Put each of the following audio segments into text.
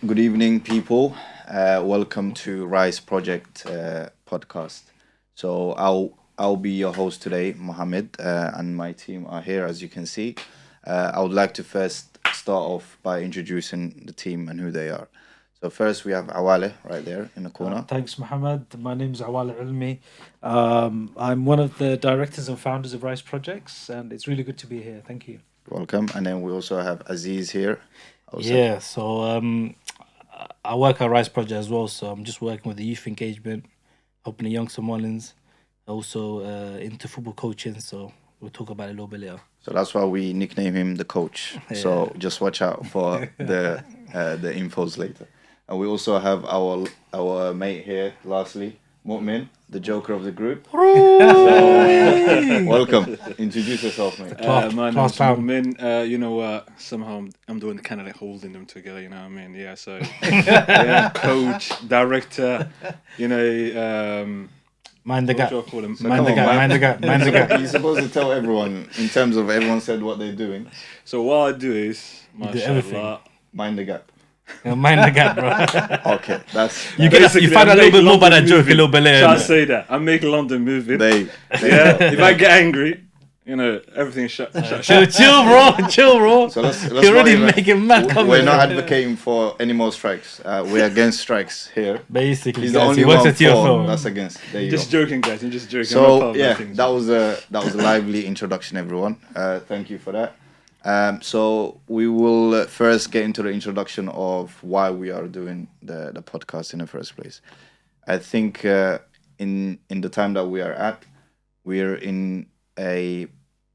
Good evening, people. Welcome to Rise Project podcast. I'll be your host today, Mohamed, and my team are here, as you can see. I would like to first start off by introducing the team and who they are. So first we have Awale right there in the corner. Thanks, Mohammed. My name's Awale Ilmi. I'm one of the directors and founders of Rice Projects, and it's really good to be here. Thank you. Welcome. And then we also have Aziz here. Also. Yeah, so I work at Rice Project as well, so I'm just working with the youth engagement, helping the young Somalians, also into football coaching, so we'll talk about it a little bit later. So that's why we nickname him the coach. Yeah. So just watch out for the infos later. And we also have our mate here, lastly, Mumin, the joker of the group. So, welcome. Introduce yourself, mate. My name's Mumin. You know what? Somehow I'm doing kind of like holding them together. You know what I mean? Yeah. So, yeah, coach, director. You know, Mind the what gap. do I call him? So Mind come the on, gap, man. mind the gap, mind the gap. You're supposed to tell everyone in terms of everyone said what they're doing. So what I do is, do everything. mashallah, Mind the gap. Mind the gap, bro. Okay, that's You Basically, find I a little make bit more about London that joke a moving. little bit later. Shall I innit? say that? I make London moving. they. Yeah. If I get angry, you know, everything shut. Chill, bro. So let's You're already not even- making mad comments. We're not advocating for any more strikes. We're against strikes here. Basically, He's the guys, only he works one at TFO. for. That's against. There you Just go. joking, guys. I'm just joking. I'm not So part of yeah, things. that was a lively introduction, everyone. Thank you for that. So we will first get into the introduction of why we are doing the podcast in the first place. I think in the time that we are at, we're in a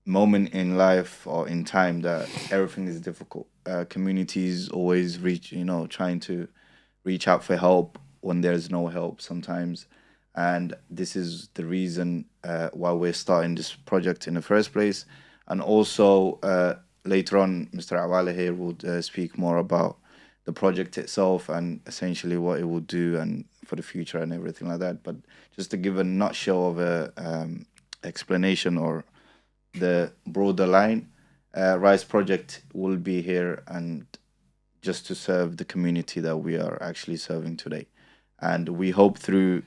moment in life or in time that everything is difficult. Communities always trying to reach out for help when there's no help sometimes. And this is the reason why we're starting this project in the first place. And also, later on, Mr. Awale here would speak more about the project itself and essentially what it will do and for the future and everything like that. But just to give a nutshell of a explanation or the broader line, Rise Project will be here and just to serve the community that we are actually serving today. And we hope through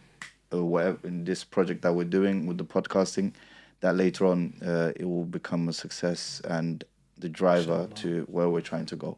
whatever in this project that we're doing with the podcasting, that later on it will become a success and the driver to where we're trying to go.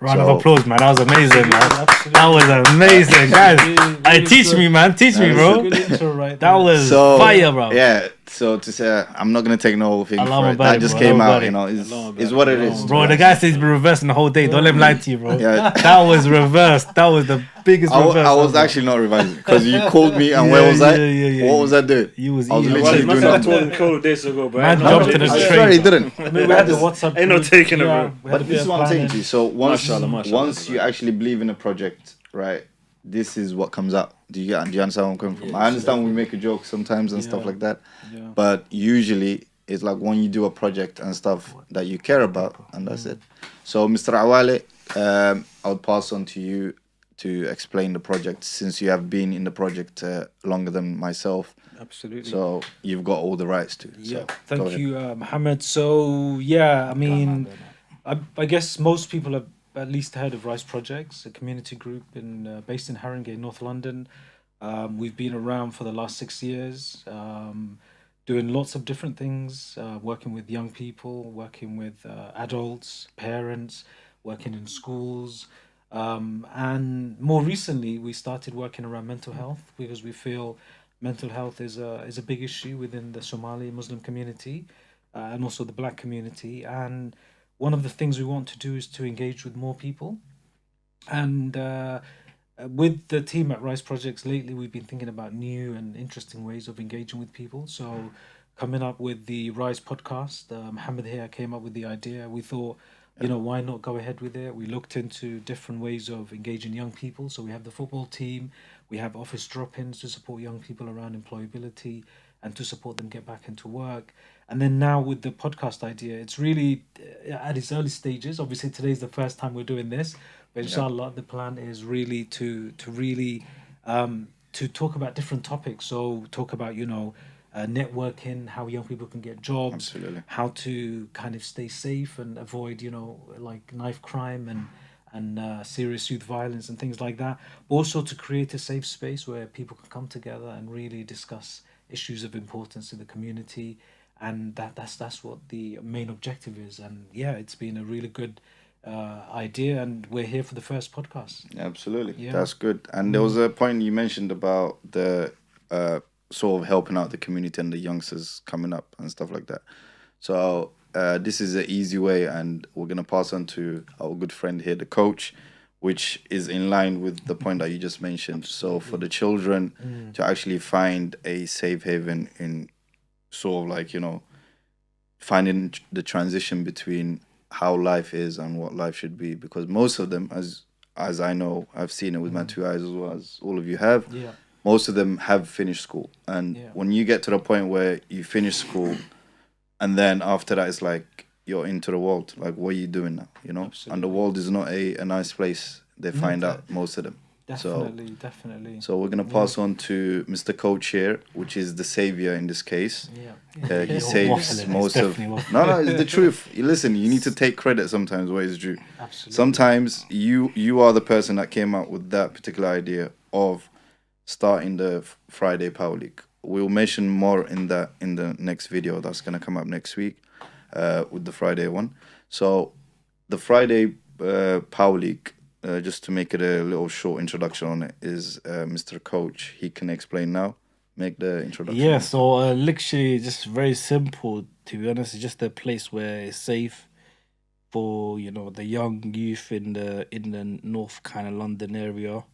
Round So- of applause, man. That was amazing, man. Absolutely. That was amazing, guys. Really Teach good. me, man. Teach me, That bro. Good intro right That there. was So fire, bro. Yeah. So to say, I'm not gonna take no whole thing Allah for it. Mubarak, That just bro. came Allah out. Mubarak. You know, Allah is Mubarak. what it is. Bro, the guy says he's been reversing the whole day. Don't let him lie to you, bro. Yeah. That was reversed. That was the biggest reverse. I was ever. actually not revising because you called me and where was I? Yeah. What was I doing? You was I was eating. Well, literally it must doing have that. told him a couple of days ago, but Man I jumped in I the swear train. he didn't. I mean, we had the WhatsApp Ain't no group. taking it, Yeah, bro. we had a But bit this is of what I'm saying planning. to you. So Mashallah, once you actually believe in a project, right? This is what comes out. Do you understand where I'm coming from? Yeah, I understand we make a joke sometimes and stuff Yeah. like that, Yeah. but usually it's like when you do a project and stuff that you care about, and that's it. So, Mr. Awale, I would pass on to you to explain the project since you have been in the project longer than myself. Absolutely. So you've got all the rights to. Yeah, So, go thank ahead. you, Mohammed. So, yeah, I mean, I guess most people have at least heard of Rice Projects, a community group based in Haringey, North London. We've been around for the last 6 years, doing lots of different things, working with young people, working with adults, parents, working in schools. And more recently, we started working around mental health because we feel mental health is a big issue within the Somali Muslim community and also the Black community. And one of the things we want to do is to engage with more people. And with the team at Rice Projects lately, we've been thinking about new and interesting ways of engaging with people. So, coming up with the Rise podcast, Mohammed here came up with the idea. We thought, why not go ahead with it? We looked into different ways of engaging young people. So, we have the football team, we have office drop ins to support young people around employability and to support them get back into work. And then now with the podcast idea, it's really at its early stages. Obviously, today's the first time we're doing this, but inshallah, the plan is really to really to talk about different topics. So talk about networking, how young people can get jobs, Absolutely. how to kind of stay safe and avoid like knife crime and serious youth violence and things like that. Also to create a safe space where people can come together and really discuss issues of importance to the community, and that's what the main objective is. And yeah, it's been a really good idea, and we're here for the first podcast. Absolutely, Yeah. that's good. And there was a point you mentioned about the sort of helping out the community and the youngsters coming up and stuff like that. So this is an easy way, and we're gonna pass on to our good friend here, the coach, which is in line with the point that you just mentioned. So for the children to actually find a safe haven in sort of like, you know, finding the transition between how life is and what life should be, because most of them, as I know, I've seen it with my two eyes as well as all of you have. Yeah. Most of them have finished school, and Yeah. when you get to the point where you finish school, and then after that it's like you're into the world. Like, what are you doing now? You know, and the Absolutely. world is not a nice place. They find out, most of them. Definitely. So we're gonna pass on to Mr. Coach here, which is the savior in this case. Yeah. He You're saves waffling, most it's of. definitely waffling. No, it's the truth. You listen. You need to take credit sometimes where it's due. Absolutely. Sometimes you are the person that came up with that particular idea of starting the Friday Power League. We'll mention more in the next video that's gonna come up next week, with the Friday one. So the Friday Power League, just to make it a little short introduction on it, is Mr. Coach. He can explain now. Make the introduction. Yeah, so literally just very simple, to be honest. It's just a place where it's safe for, you know, the young youth in the north kind of London area.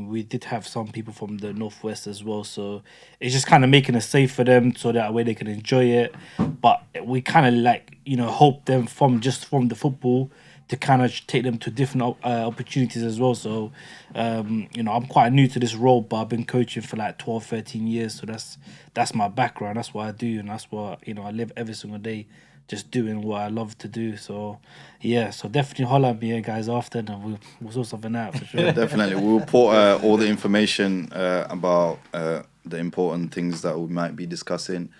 We did have some people from the northwest as well, so it's just kind of making it safe for them so that way they can enjoy it. But we kind of like, you know, hope them from the football to kind of take them to different opportunities as well. So you know, I'm quite new to this role, but I've been coaching for like 12, 13 years, so that's my background. That's what I do, and that's what, you know, I live every single day just doing what I love to do. So yeah, so definitely holler at me guys after, and we'll sort something out for sure. Yeah, definitely. We'll put all the information about the important things that we might be discussing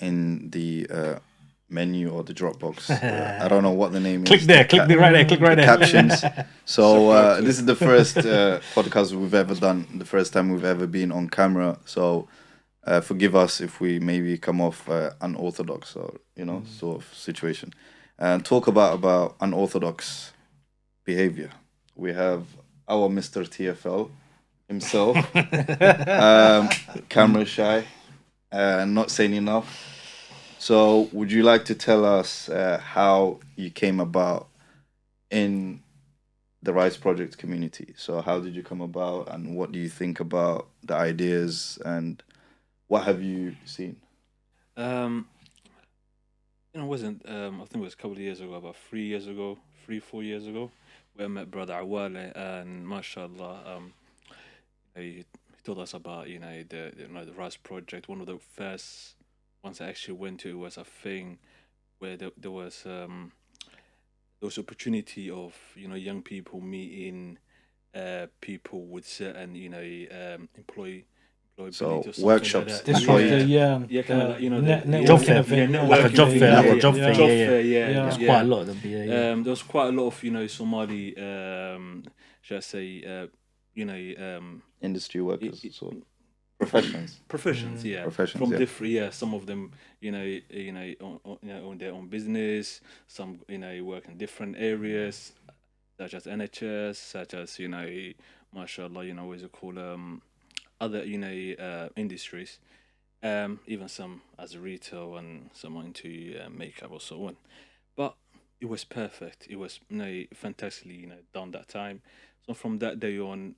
in the menu or the Dropbox. I don't know what the name Click is. there, click there, right there, click right The there. captions. So this is the first podcast we've ever done, the first time we've ever been on camera. So forgive us if we maybe come off unorthodox, or, you know, sort of situation. And talk about unorthodox behavior. We have our Mr. TFL himself, camera shy, not saying enough. So would you like to tell us how you came about in the Rise Project community? So how did you come about, and what do you think about the ideas, and what have you seen? You know, it wasn't. I think it was a couple of years ago, about 4 years ago, where I met brother Awale, and mashallah, he told us about, you know, the Rise Project. One of the first ones I actually went to was a thing where there was opportunity of, you know, young people meeting people with certain, you know, employability So or something workshops, like that. This employee- was the Yeah, kind of like, you know, Job fair. event, Like a job fair, yeah, like a job fair, job yeah. fair, Yeah. There's yeah. quite a lot of them, yeah. There was quite a lot of, you know, Somali, should I say, you know, Industry workers, it- so professions. professions, yeah, Professions, from yeah. different, yeah. Some of them, you know, own their own business. Some, you know, work in different areas, such as NHS, such as, you know, mashallah, you know, what is it called, other, you know, industries. Even some as a retail, and some into makeup or so on. But it was perfect. It was, you know, fantastically, you know, done that time. So from that day on,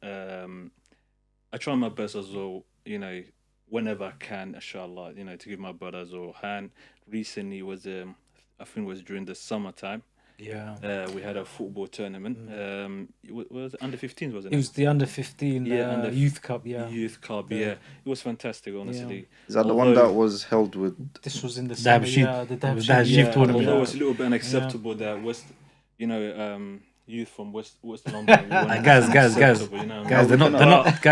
I try my best as well, you know, whenever I can, inshallah, you know, to give my brothers a hand. Recently was I think it was during the summertime. Yeah. We had a football tournament. Was it under 15s, wasn't It was the under 15 under youth cup. Yeah. Youth Club, Yeah. yeah. It was fantastic, honestly. Is that the one Although- that was held with? This was in the Dab summer. sheep. Yeah, the It Dab was sheep. Dab sheep Yeah, tournament. although it was a little bit unacceptable that was, you know, youth from West London. We wanna Guys, have guys, something guys, acceptable, you know what I guys, mean?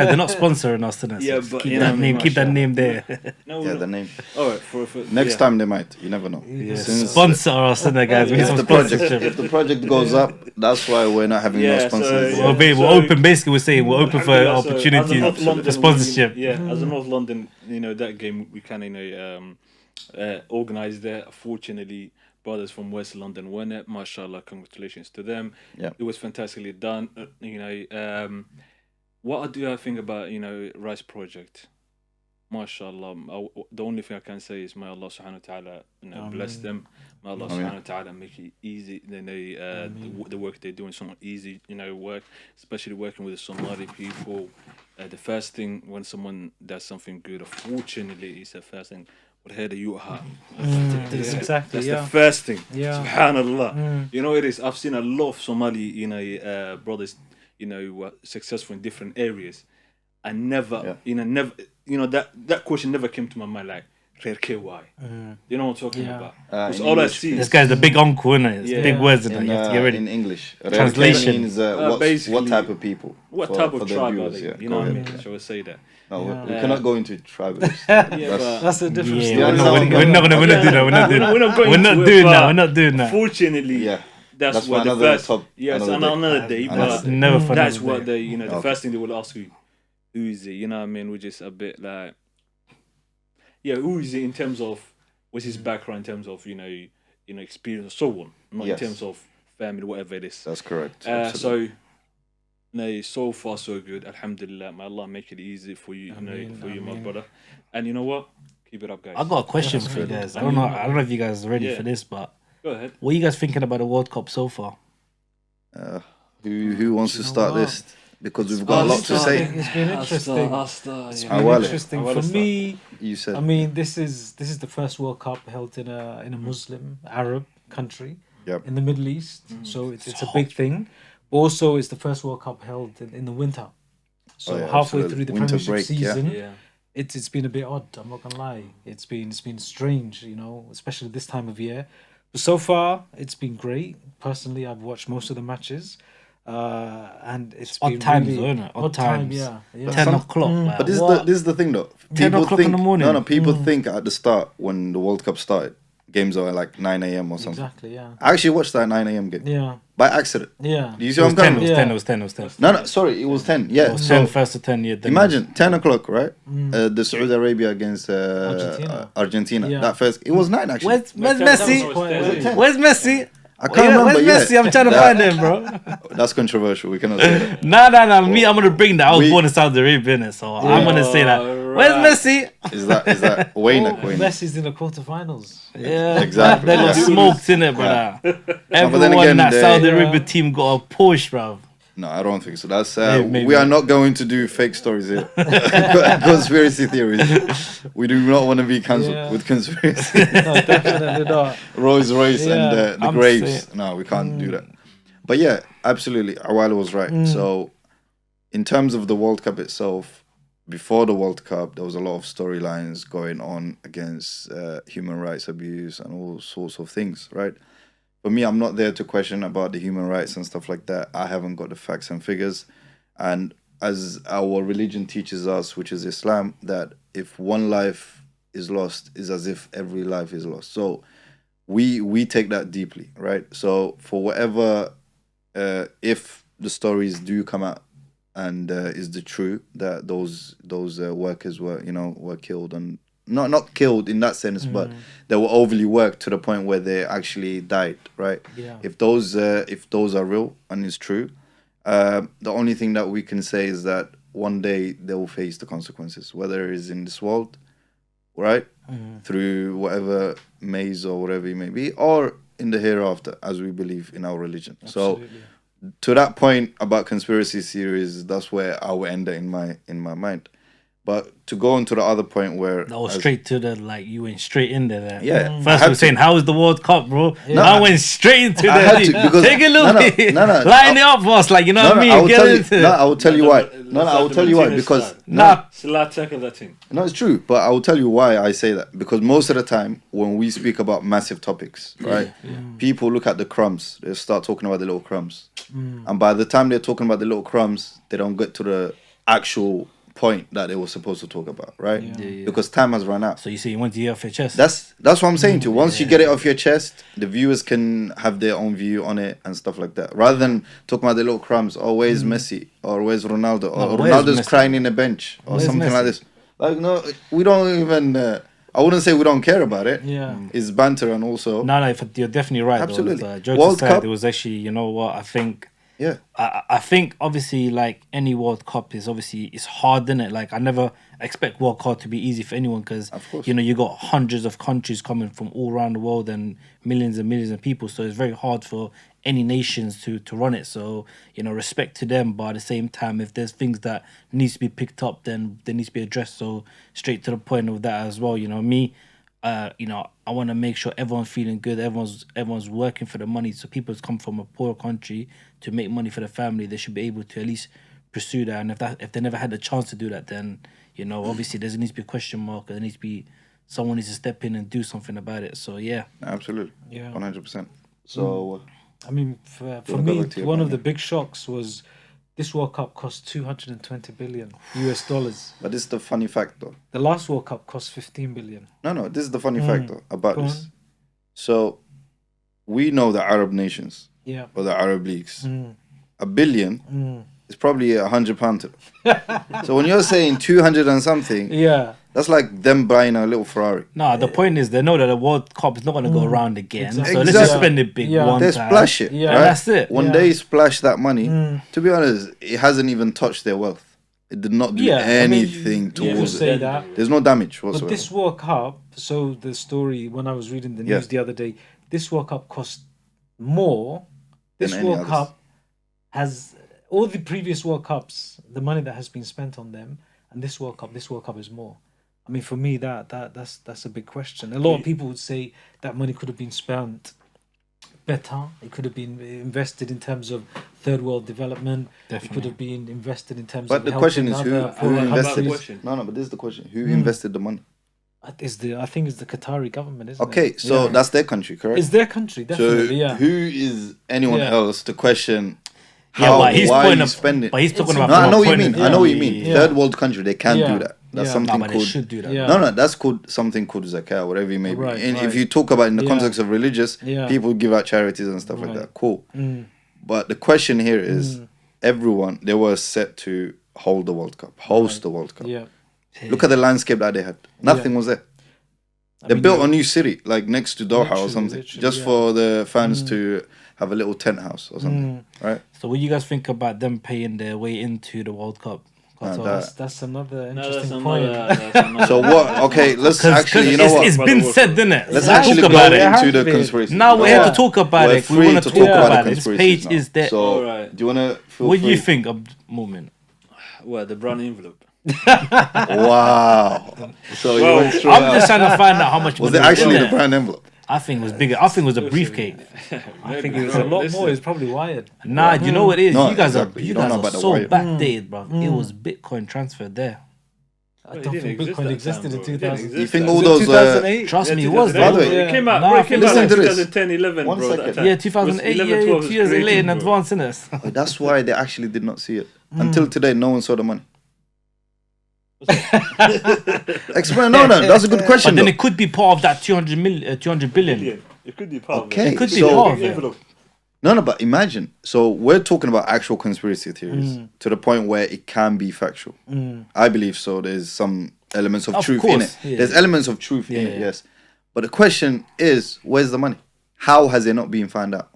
they're not sponsoring us, innit? Yeah, So but, keep you know that what I mean, name, keep that mashallah. name there. No, Yeah, no. the name. All right, for Next yeah. time they might. You never know. Yeah, Since sponsor us, innit, guys? We need if some the project sponsorship. if the project goes up, that's why we're not having no Yeah, so, sponsors. yeah. Well, babe, we're So- open. Basically, we're saying we're open for Alhamdulillah, so as a opportunities North for London, sponsorship. as a North London, that game we kind of organized there. Fortunately, brothers from West London won it. Mashallah, congratulations to them. Yeah. It was fantastically done. What do I think about Rice Project? MashaAllah. The only thing I can say is may Allah subhanahu wa ta'ala bless them. May Allah subhanahu wa ta'ala make it easy. The work they're doing, somewhat easy, work, especially working with the Somali people. The first thing when someone does something good, unfortunately, it's the first thing. وهذا يوحى. Exactly. That's Yeah. the first thing. Yeah. Subhanallah. You know it is. I've seen a lot of Somali, brothers, successful in different areas. I never, that question never came to my mind. Like, why? You know what I'm talking Yeah. about? In Because all I English, see This is guy's the big uncle, innit? It's Yeah. big words, innit? You have to get ready. in English. Translation. Means basically, what type of people? what for- type for of the tribe viewers, are they? yeah. You know Go what I ahead. mean? Shall we say that? No, Yeah. we cannot go into tribalism. Yeah, but That's a different Yeah, story. we're not sound- gonna do that. We're not doing that. we're not going We're not to it, doing that. but We're not doing that. Fortunately, Yeah. that's That's what for the another first. top- Yeah, it's another day. another day. Another But That's never for that's another what day. the Okay. first thing they will ask you, who is it? You know what I mean? Which is a bit like, yeah, who is it in terms of what's his background in terms of experience or so on, not Yes. in terms of family, whatever it is. That's correct. So Absolutely. so far so good. Alhamdulillah, may Allah make it easy for you, Ameen, for you, my ameen. brother. And you know what? Keep it up, guys. I got a question That's for you good. guys. I don't know if you guys are ready Yeah. for this, but Go ahead. what are you guys thinking about the World Cup so far? Who wants to You know start what? this? Because we've got a lot to Interesting. say. It's been interesting. It's been Awale. interesting Awale for start. me. You said. I mean, this is the first World Cup held in a Muslim Arab country Yep. in the Middle East, so it's a big thing. Also, it's the first World Cup held in the winter. So Oh, yeah, halfway absolutely. through the Winter Premiership break, yeah. season, Yeah. it's been a bit odd. I'm not gonna lie. It's been strange, especially this time of year. But so far, it's been great. Personally, I've watched most of the matches, and it's Odd been times, really, though, innit? Odd odd time, times. yeah, yeah. 10 some- o'clock. Like, But what? this is the thing though. 10 People o'clock think in the morning. no. People think at the start when the World Cup started, games are like 9 a.m. or something. Exactly, yeah, I actually watched that 9 a.m. game yeah, by accident. yeah. Do you see It what was I'm 10, coming? it was Yeah. 10, it was 10, it was 10. No, sorry, it was 10. Yeah. It was So 10, first to 10, yeah. then imagine 10 o'clock, right? The Saudi Arabia against Argentina. Argentina. Yeah. That first, it was 9 actually. Where's That was Messi? quite early. Where's Messi? I can't remember. Where's Yeah. Messi? I'm trying to That- find him, bro. That's controversial. We cannot say that. Nah. Me, I'm gonna bring that. I was We- born in Saudi Arabia, innit? So I'm gonna say that. Where's Alright. Messi? Is that Wayne? Oh, Messi's in the quarterfinals. Yeah, Exactly, They got yeah. smoked in it, brother. Everyone then again, in that they- Saudi Yeah. Arabia team got a push, bro. No, I don't think so. That's Maybe. we are not going to do fake stories here. Conspiracy theories. We do not want to be cancelled Yeah. with conspiracy. No, definitely not. Rolls Royce and Yeah, the I'm graves. saying- No, we can't do that. But yeah, absolutely. Awale was right. So, in terms of the World Cup itself, before the World Cup, there was a lot of storylines going on against human rights abuse and all sorts of things, right? For me, I'm not there to question about the human rights and stuff like that. I haven't got the facts and figures. And as our religion teaches us, which is Islam, that if one life is lost, is as if every life is lost. So we take that deeply, right? So for whatever, if the stories do come out and is the true that those workers were killed and not killed in that sense, but they were overly worked to the point where they actually died, right? Yeah. If those are real and is true, the only thing that we can say is that one day they will face the consequences, whether it is in this world, right, through whatever maze or whatever it may be, or in the hereafter, as we believe in our religion. Absolutely. So to that point about conspiracy theories, that's where I will end it in my mind. But to go into the other point where That was straight to the like you went straight in there. Like. Yeah. I First had we were saying, "How was the World Cup, bro?" No, I went straight into I had to, there. because- Take a look, no, line it up for us, like you know what I mean. I will Get tell into you. it. No, I will tell you why. No, I will tell you why because Nah, Salah tackle that thing. no, it's true. But I will tell you why I say that because most of the time when we speak about massive topics, right, people look at the crumbs. They start talking about the little crumbs, and by the time they're talking about the little crumbs, they don't get to the actual point that they were supposed to talk about, right? Yeah. Because time has run out. So you say you want to get off your chest. That's what I'm saying to you. Once you get it off your chest, the viewers can have their own view on it and stuff like that. Rather than talking about the little crumbs, or where's Messi, or where's Ronaldo, or No, where's Ronaldo's Messi? crying in a bench, or Where's something like Messi? this. Like, no, we don't even. I wouldn't say we don't care about it. Yeah. It's banter and also. No, you're definitely right. Absolutely. Though. Jokes World aside, Cup- it was actually, you know what, I think. Yeah. I think obviously like any World Cup is obviously it's hard, isn't it? Like I never expect World Cup to be easy for anyone because Of course. you know you got hundreds of countries coming from all around the world and millions of people. So it's very hard for any nations to run it. So you know respect to them, but at the same time, if there's things that needs to be picked up, then they need to be addressed. So straight to the point of that as well. You know me. You know, I want to make sure everyone's feeling good. Everyone's working for the money. So people who's come from a poor country to make money for the family, they should be able to at least pursue that. And if they never had the chance to do that, then you know, obviously there needs to be a question mark. There needs to be someone needs to step in and do something about it. So yeah, Absolutely. Yeah. 100%. So. I mean, for wanna me, go back to your one of point, the big shocks was this World Cup cost $220 billion US. But this is the funny fact, though. The last World Cup cost 15 billion. No, this is the funny fact, though, about Go this. on. So, we know the Arab nations Yeah. or the Arab leagues. Mm. $1 billion Mm. is probably £100 to them. So when you're saying 200 and something, Yeah. that's like them buying a little Ferrari. no, the point is they know that the World Cup is not going to go around again. Exactly. So let's just Exactly. spend it big Yeah. one They time. splash it, Yeah. right? And that's it. When Yeah. they splash that money, Mm. to be honest, it hasn't even touched their wealth. It did not do Yeah, I mean, anything you could towards say it. that. There's no damage But whatsoever. this World Cup, so the story when I was reading the Yeah. news the other day, this World Cup cost more. This Than any World others. Cup has all the previous World Cups, the money that has been spent on them, and this World Cup is more. I mean, for me, that's a big question. A lot of people would say that money could have been spent better. It could have been invested in terms of third world development. It could Definitely. have been invested in terms But of the question helping is other who poorer invested countries. it? No, but this is the question. Who invested the money? I think it's the Qatari government, isn't it? Okay, so that's their country, correct? It's their country, So definitely. Yeah. who is anyone Yeah. else to question Yeah, how, but he's why pointing you up- spend it? But he's talking It's- about. No, I from know a what you point mean. of I know what you view. mean. Yeah. Third world country, they can Yeah. do that. That's Yeah. something No, but they called. should do that. Yeah. No, that's called something called zakah, whatever you may be. Right, And if right. you talk about it in the Yeah. context of religious, Yeah. people give out charities and stuff like Right. that. Cool. Mm. But the question here is, everyone they were set to hold the World Cup, host the World Cup. Yeah. Look at the landscape that they had. Nothing was there. They built a new city, like next to Doha or Literally, something, literally, just yeah. for the fans to have a little tent house or something, right? So what do you guys think about them paying their way into the World Cup? Nah, Qatar? That's another No, interesting that's point. another. So what? Okay, let's actually, you know it's what? been said, didn't it? Let's Yeah. actually talk go about it. has into the been. conspiracy. Now we're here Yeah. to talk about We're it. We free want to to talk talk about about the it. This conspiracies page now. is there. So, Alright. do you wanna feel What do you free? think of Mumin? Well, the brown envelope. Wow. So you Well, went straight I'm out. just trying to find out how much Was money it actually in the there. brown envelope? I think it was bigger. I think it was a briefcase. I think it was a lot more. It's probably wired. Nah, you know what it is? No, you guys exactly. are You you don't guys know are about the so wire. backdated, bro. It was Bitcoin transferred there. I It don't didn't think exist Bitcoin that existed time, in bro. It didn't 2000. exist You think that all time. those 2008? Trust me, it Yeah, was 2008. By the way, there. It came out, Nah, bro, it came listen out in to this. 2010, 11, One bro. That second. time. Yeah, 2008. 11, Yeah, 12 2 was years crazy, late in bro. advance, innit? Oh, that's why they actually did not see it. Until today, no one saw the money. Explain. No, that's a good But question. then though. it could be part of that 200 billion. Billion. It could be part Okay, It could be so- part of it. Envelope. No, but imagine. So we're talking about actual conspiracy theories to the point where it can be factual. I believe so. There's some elements of Of truth in course, it. yeah. There's elements of truth in it, Yeah. yes. But the question is, where's the money? How has it not been found out?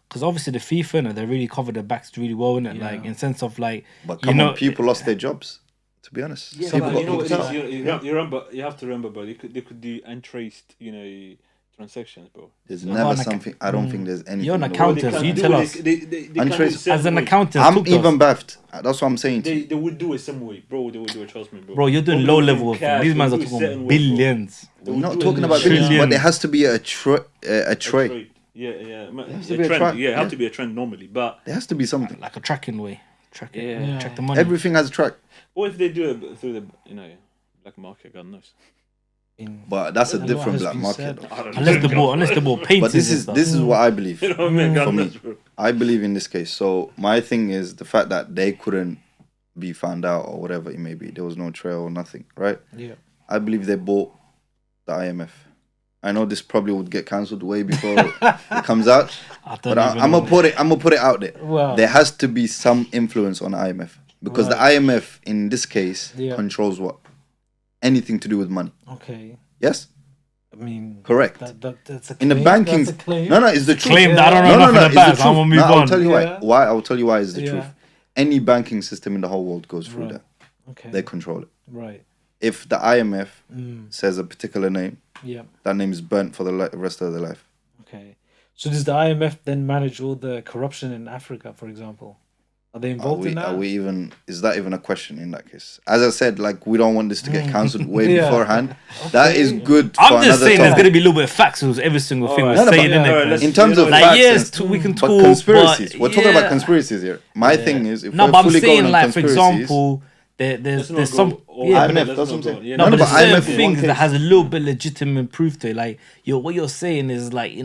Because obviously the FIFA, they really covered their backs really well, innit? Like, in sense of like, But you come know, on, people lost their jobs. To be honest, Yeah, people but got you know what kicked it is. out. You remember. You have to remember, but they could do untraced. You know, transactions, bro. There's So- never an acc- something. I don't think there's anything. You're an in the world. accountant, so They you can tell do us. it, they can do it Untraceable. same As an way. accountant, I'm talk to us. even baffed. That's what I'm saying to you. They would do it some way, bro. They would do it. Trust me, bro. Bro, you're doing Probably low do level of cash, things. These they mans are do it certain talking way, bro. billions. They We're would not do it talking in about a billions, but trillions. there has to be a trade. trade. Yeah. has A to be a trend. track, Yeah, it yeah. has to be a trend normally. But There has to be something. Like a tracking way. Track it. Yeah. Track the money. Everything has a track. what if they do it through the black market? God knows. But that's a A lot different has black been market. said. Though. I don't know. Unless the ball painted. But this and is stuff. this is what I believe. You know what I mean? God For me. knows, bro. I believe in this case. So my thing is the fact that they couldn't be found out or whatever it may be. There was no trail or nothing, right? Yeah. I believe they bought the IMF. I know this probably would get cancelled way before it comes out, I don't but even I'm know. gonna put it out there. Well, There has to be some influence on IMF because the IMF in this case Yeah. controls what? Anything to do with money. okay. Yes, I mean, correct. that's a In the claim, banking, that's a claim. no, it's the truth. Claim that I don't know No, nothing it's about. the So I'm gonna truth. move No, I'll on. tell you Yeah. why. I'll tell you why is the Yeah. truth. Any banking system in the whole world goes through Right. that. Okay. They control it. Right. If the IMF Mm. says a particular name, Yeah. that name is burnt for the rest of their life. Okay. So does the IMF then manage all the corruption in Africa, for example? Are they involved in that? Are we even? Is that even a question in that case? As I said, like we don't want this to get cancelled way Yeah. beforehand. That is good. For I'm just another saying there's topic. gonna be a little bit of facts with every single thing Alright. we're No, no, saying, but- innit? let's- in terms of Like facts yes, and- we can but talk, conspiracies. but We're talking about yeah. conspiracies here. My thing is, if No, we're but I'm fully going saying on like for conspiracies, example, there's Let's not there's go some all- yeah, IMF, but- that's what I'm saying. no, No, but but there's certain IMF is one things that case. has a little bit legitimate proof to it. Like what you're saying is like you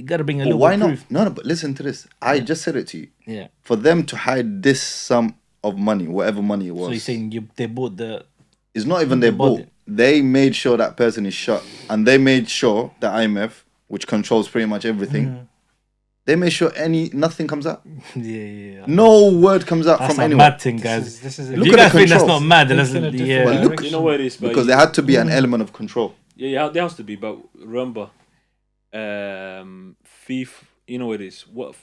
gotta bring a But little why bit not? of proof. No, but listen to this. I just said it to you. Yeah. For them to hide this sum of money, whatever money it was, So you're saying they bought the it's not even their bought bought. it. They made sure that person is shot, and they made sure the IMF, which controls pretty much everything, they made sure nothing comes out. yeah. No word comes out That's from a anyone. mad thing, guys. This is If Look you at the guys think that's not controls. mad, then that's Thinking a different yeah. But look- You know what it is, but Because there had to be an element of control. yeah, there has to be. But remember, thief. You know what it is. What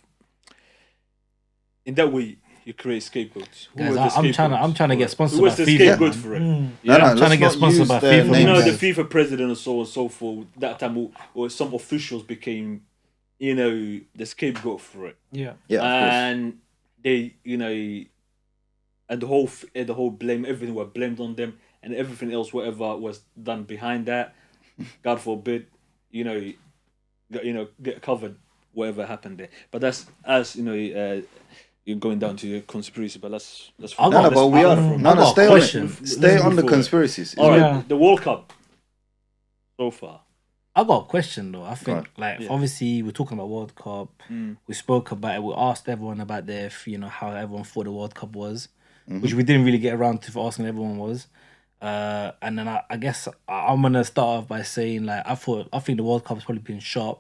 in that way you create scapegoats. Who Guys, was the I'm trying to scapegoats? get sponsored Who was by the FIFA, scapegoat man. for it? Mm. Yeah. I'm trying to get let's not sponsored use by their FIFA. You names. know, the guys. FIFA president and so on and so forth. That time, or some officials became, the scapegoat for it, Yeah. Yeah, of course. and they, and the whole blame, everything was blamed on them, and everything else, whatever was done behind that, God forbid, get covered, whatever happened there. But that's as you're going down to your conspiracy. But let's I'll No, go- no, but we are. I've No, got a stay on question. it. Stay on the conspiracies. All right, Yeah. the World Cup so far. I got a question though. I think Right. like obviously we're talking about World Cup. We spoke about it. We asked everyone about their how everyone thought the World Cup was, which we didn't really get around to for asking everyone was. And then I guess I'm gonna start off by saying like I think the World Cup has probably been sharp.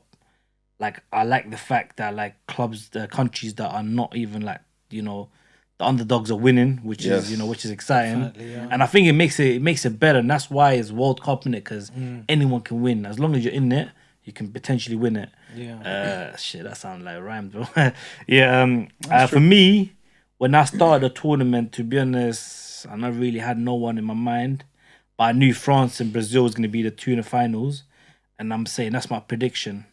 Like I like the fact that like clubs, the countries that are not even like the underdogs are winning, which Yes. is which is exciting. Definitely, yeah. And I think it makes it better, and that's why it's World Cup in it because anyone can win as long as you're in it. You can potentially win it. Yeah. Shit, that sounds like a rhyme, bro. Yeah. For me, when I started the tournament, to be honest, I never really had no one in my mind, but I knew France and Brazil was going to be the two in the finals, and I'm saying that's my prediction.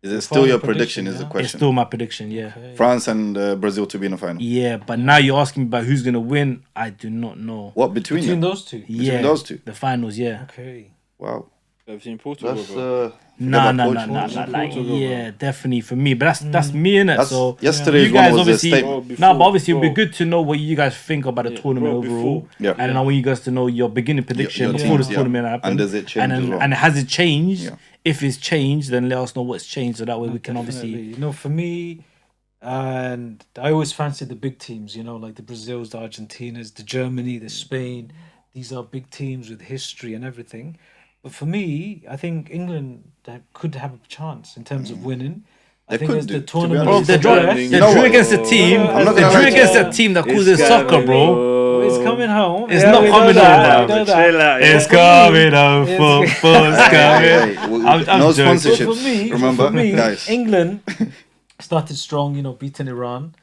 Is it still your Final prediction? prediction, Is the yeah? It's question? still my prediction, yeah. France and Brazil to be in the final. Yeah, but now you're asking me about who's going to win. I do not know. What between Between them? those two. Yeah, those two? the finals, yeah. Okay. Wow. I've seen Portugal. That's bro. No, about like, Portugal, yeah, definitely for me. But that's me, innit? That's So yesterday's you guys one was a obviously, statement. no, but obviously it'd be before- good to know what you guys think about the Yeah, tournament bro, overall. before- Yeah. And then I want you guys to know your beginning prediction your before teams, this yeah. tournament happened. And does it change And then, as well? and has it changed? Yeah. If it's changed, then let us know what's changed, so that way we can obviously. Definitely. For me, and I always fancied the big teams, like the Brazils, the Argentinas, the Germany, the Spain. These are big teams with history and everything. But for me, I think England could have a chance in terms of winning. I They think could as do, the to be tournament Bro, honest. they is drew, progressed- they You know drew what? against a team. I'm not They gonna drew lie against to a you. team that calls It's it soccer, coming bro. home. It's coming home. It's Yeah, not we know coming that, home, we know bro. that. Chill out, But It's for me- coming home, It's- football's coming. I'm no joking. sponsorships. But for me, Remember, guys. England started strong, beating Iran,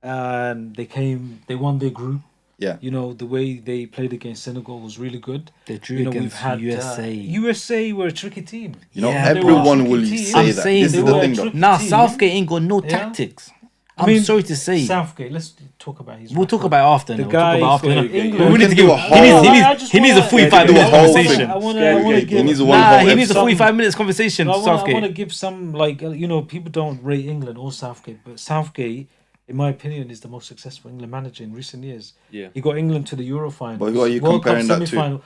and they won their group. Yeah. You know, the way they played against Senegal was really good. They drew You know, we've against had USA. USA were a tricky team. You know, Yeah, they were everyone a will tricky team. say I'm that. saying This they is the were thing, a though. tricky Nah, team. Southgate ain't got no Yeah. tactics. I I'm mean, sorry to say. Southgate. Let's talk about his. We'll talk record. about it after. The We'll talk about guy after. for No, England. we need to do give. a whole- He needs a 45 do a minute whole conversation. thing. I want to He give. needs a one Nah, whole he needs a episode. 45 minutes conversation. I want to Southgate. give some, like, you know, people don't rate England or Southgate, but Southgate, in my opinion, is the most successful England manager in recent years. Yeah. He got England to the Euro final. But who are you World Cup comparing that to? semi-final.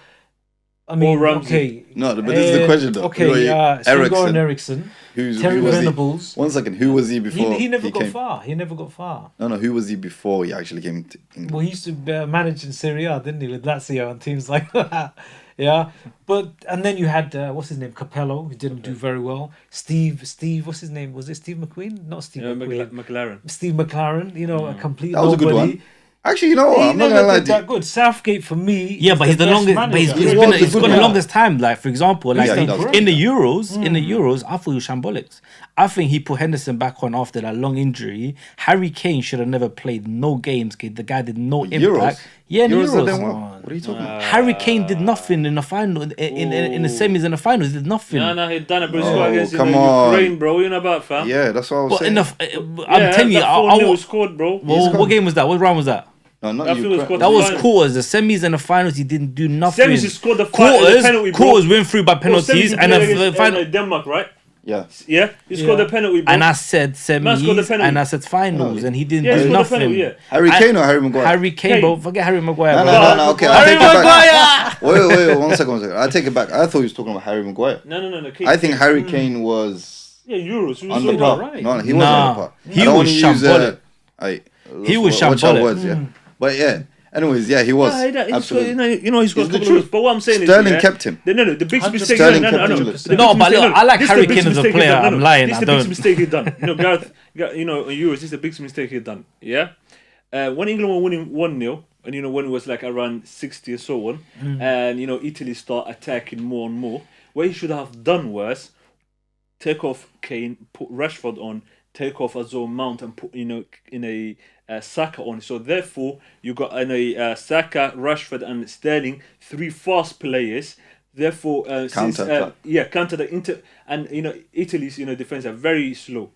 I mean, Ramsey. okay. No, but this is the question, though. Okay, Who are you? Sven-Goran Eriksson. Eriksson, Who Terry was he? Venables. 1 second. Who was he before He never got came? far. He never got far. No, who was he before he actually came to England? Well, he used to manage in Serie A, didn't he, with Lazio and teams like that. Yeah, but and then you had what's his name, Capello, who didn't do very well. Steve, what's his name? Was it Steve McQueen? Not Steve McQueen. McLaren. Steve McLaren. You know, a complete That was a nobody. good one. Actually, you know what? He I'm not never gonna lie did to you. that good. Southgate for me. Yeah, is but he's the best longest. manager. But he's He got was a the good longest time. Like for example, like Yeah, he does. in the Euros, I thought he was shambolics. I think he put Henderson back on after that long injury. Harry Kane should have never played no games. The guy did no impact. Euros? Yeah, in the Euros are Euros. doing well. What are you talking about? Harry Kane did nothing in the final, in the semis and the finals. He did nothing. No, he done it, bro. He Oh, scored against come on. Ukraine, bro. You know about, fam? Yeah, that's what I was But saying. I'm telling you, that I 4-0 was. scored, bro. What game was that? What round was that? No, not I feel Ukraine. it's got That was Final. quarters. The semis and the finals, he didn't do nothing. Semis, he scored the quarters. penalty, bro. Quarters went through by Bro, semis, penalties, he and played the against, final. Denmark, right? Yeah. Yeah, he scored Yeah. the penalty, bro. And I said Man scored the semis, penalty. and I said finals, and he didn't Yeah, he do scored the nothing. penalty, yeah. Harry Kane or Harry Maguire? Harry Kane, bro. Forget Harry Maguire. No, bro. no, okay. I Harry take it back. Maguire. Wait, 1 second. I take it back. I thought he was talking about Harry Maguire. No. I think Harry Kane was Yeah, Euros. He was under so par. right. No, he Nah, wasn't under par. he I don't was wanna use, shambolic. He was watch our shambolic. words, yeah. But yeah. Anyways, yeah, he was. Absolutely. You know, he's got a It's the couple of truth. goals. But what I'm saying Sterling is, kept him. No, the biggest 100%. mistake. Sterling No. kept him. The No, biggest but mistake- look, I like this is Harry the biggest Kane as a mistake he's player. done. I'm lying, This I is the biggest don't. mistake he's done. You know, Gareth, you know, in Euros, this is the biggest mistake he's done. Yeah? When England were winning 1-0, and, you know, when it was like around 60 or so on, and, you know, Italy start attacking more and more, what he should have done was take off Kane, put Rashford on, take off Azor Mount, and put, you know, in a Saka on. So therefore, you got Saka, Rashford, and Sterling, 3 fast players. Therefore, counter the Inter, and you know Italy's defense are very slow.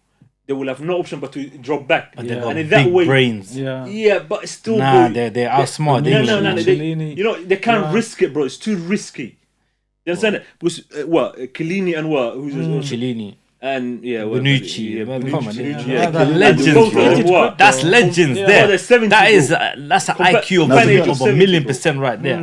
They will have no option but to drop back, But they got and in big that way, brains. Yeah. but still, Nah, bro, they're outsmart. No, England. they, you know they can't Yeah. risk it, bro. It's too risky. You understand it? Because Chiellini and who's Cellini. and Bonucci. Bonucci, Come on, Bonucci, yeah. yeah. Legends, Both of bro. them were. That's legends Yeah. there. They're 70, That is bro. that's an Compa- IQ of compare age of a 70, million bro. percent right there.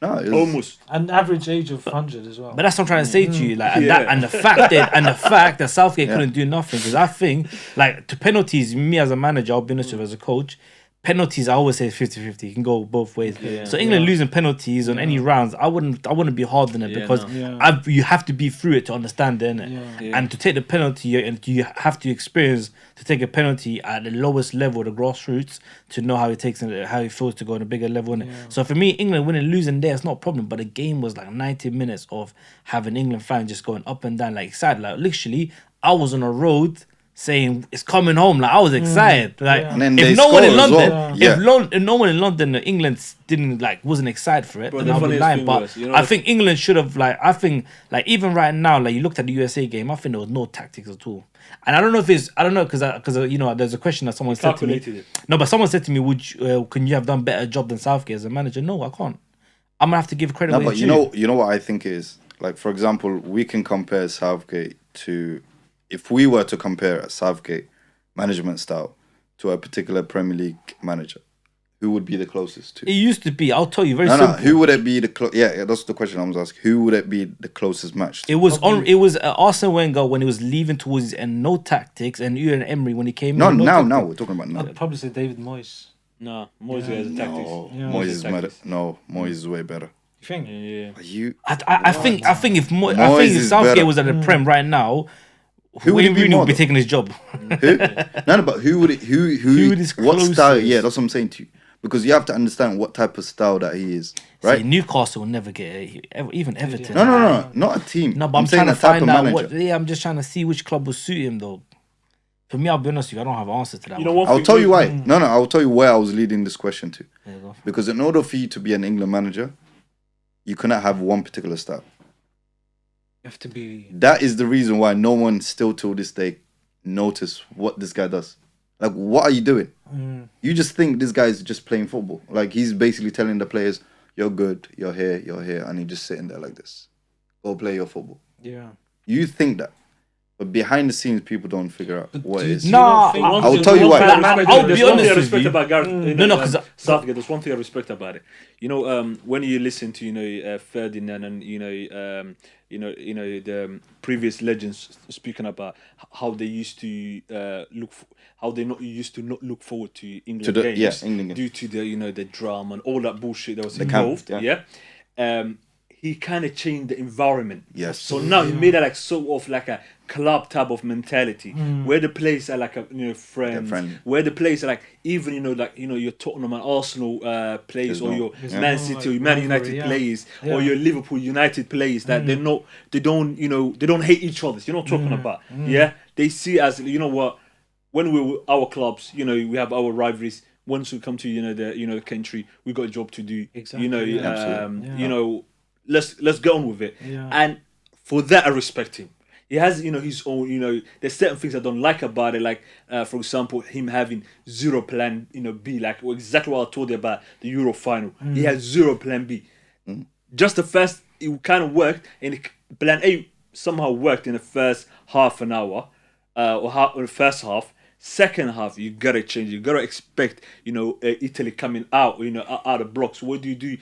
No, it was, Almost. And average age of 100 as well. But that's what I'm trying to say to you, like, and, Yeah. that, and the fact that Southgate couldn't do nothing, because I think, like, to penalties, me as a manager, I'll be honest with you, as a coach, penalties, I always say 50-50. You can go both ways. Yeah. So England losing penalties on any rounds, I wouldn't be hard on it, Yeah, because no. Yeah. you have to be through it to understand it, innit? Yeah. And to take the penalty, and you have to experience to take a penalty at the lowest level, the grassroots, to know how it takes and how it feels to go on a bigger level. Innit? So for me, England winning, losing there, it's not a problem. But the game was like 90 minutes of having England fans just going up and down, like excited. Like literally, I was on a road saying it's coming home. Like I was excited. Like Yeah. And then if they no one in scored as London, well. Yeah. if no one in London, England wasn't excited for it, Bro, then the I'll be funniest lying. thing But was, you know I the- think England should have even right now, like you looked at the USA game, I think there was no tactics at all. And I don't know because you know there's a question that someone said to me. Calculated it. No, but someone said to me, can you have done better job than Southgate as a manager? No, I can't. I'm gonna have to give credit. no, where but it's you due. know what I think is, like, for example, we can compare Southgate to, if we were to compare a Southgate management style to a particular Premier League manager, who would be the closest to? It used to be. I'll tell you very No, simple. who would it be yeah, that's the question I was asking. Who would it be the closest match to? It was Arsene Wenger when he was leaving towards his end, no tactics, and Ian Emery when he came No, in. now tactics. we're talking about now. I'd probably say David Moyes. Nah, Moyes has the tactics. No, Yeah. Moyes is better. Tactics. No, Moyes is way better. You think? Yeah. Are you? I think if Moyes is Southgate better. was at the Prem right now, Who would it Wayne be Rooney more, would be though? taking his job. Who? No, but who would it? Who? is What style? closest? Yeah, that's what I'm saying to you. Because you have to understand what type of style that he is, right? See, Newcastle will never get even Everton. No, not a team. No, but I'm saying trying to a type find of out manager. what. Yeah, I'm just trying to see which club will suit him though. For me, I'll be honest with you, I don't have an answer to that. You know one. what? I'll tell you why. No, I'll tell you where I was leading this question to. Yeah, go for it. Because in order for you to be an England manager, you cannot have one particular style. You have to be. That is the reason why no one still till this day notice what this guy does. Like, what are you doing? You just think this guy's just playing football. Like, he's basically telling the players, you're good, you're here, and he's just sitting there like this. Go play your football. Yeah. You think that. But behind the scenes, people don't figure out what it is. Nah, I'll tell you why. I'll be honest There's one thing I with respect you. about Gareth. No, 'cause Southgate. There's one thing I respect about it. You know, when you listen to Ferdinand and the previous legends speaking about how they used to how they not used to not look forward to England games England due to the drama and all that bullshit that was camp, involved. yeah. He kind of changed the environment. Yes. So now he made it like sort of like a club type of mentality where the players are like friends. friendly. Where the players are like even your Tottenham and Arsenal players, or your Man City or Man United players, or your Liverpool United players that they don't hate each other. You know what I'm talking about? Yeah, they see as what, when we're our clubs, we have our rivalries. Once we come to the country, we got a job to do. Exactly. Absolutely. Let's get on with it. Yeah. And for that, I respect him. He has, his own, there's certain things I don't like about it. Like, for example, him having zero plan, B, like exactly what I told you about the Euro final. He has zero plan B. Just the first, it kind of worked, and plan A somehow worked in the first half an hour, or the first half. Second half, you gotta change. You gotta expect, Italy coming out, out of blocks. What do?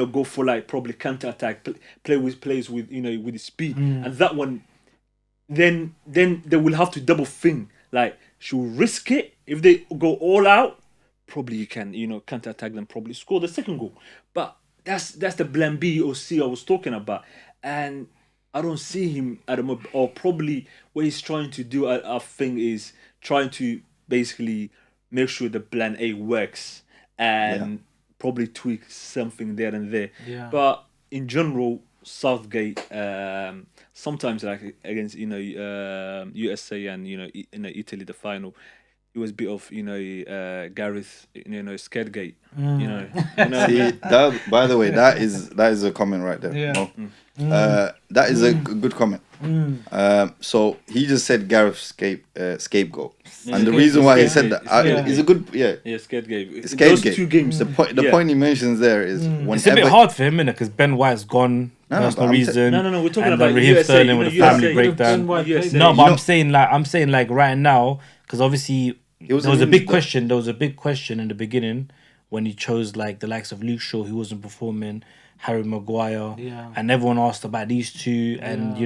Go for like probably counter attack, plays with with the speed, and that one. Then they will have to double think. Like, should we risk it? If they go all out, probably you can counter attack them, probably score the second goal. But that's the plan B or C I was talking about, and I don't see him at the moment. Or probably what he's trying to do, I think, is trying to basically make sure the plan A works and probably tweak something there and there. Yeah. But in general, Southgate, sometimes like against USA and Italy, the final, it was a bit of Gareth Scaregate. See, that, by the way, that is a comment right there. Yeah. That is a good comment. So he just said Gareth scapegoat, and the reason why he said that is a good Scaregate. Scaregate. Those two games. The point he mentions there is whenever It's a bit hard for him, innit? Because Ben White's gone, personal but reason. No, we're talking and about then Raheem USA, Sterling with the family USA. breakdown. USA. No, but I'm saying like right now, because obviously there was a big news question. There was a big question in the beginning when he chose like the likes of Luke Shaw, who wasn't performing, Harry Maguire, and everyone asked about these two, and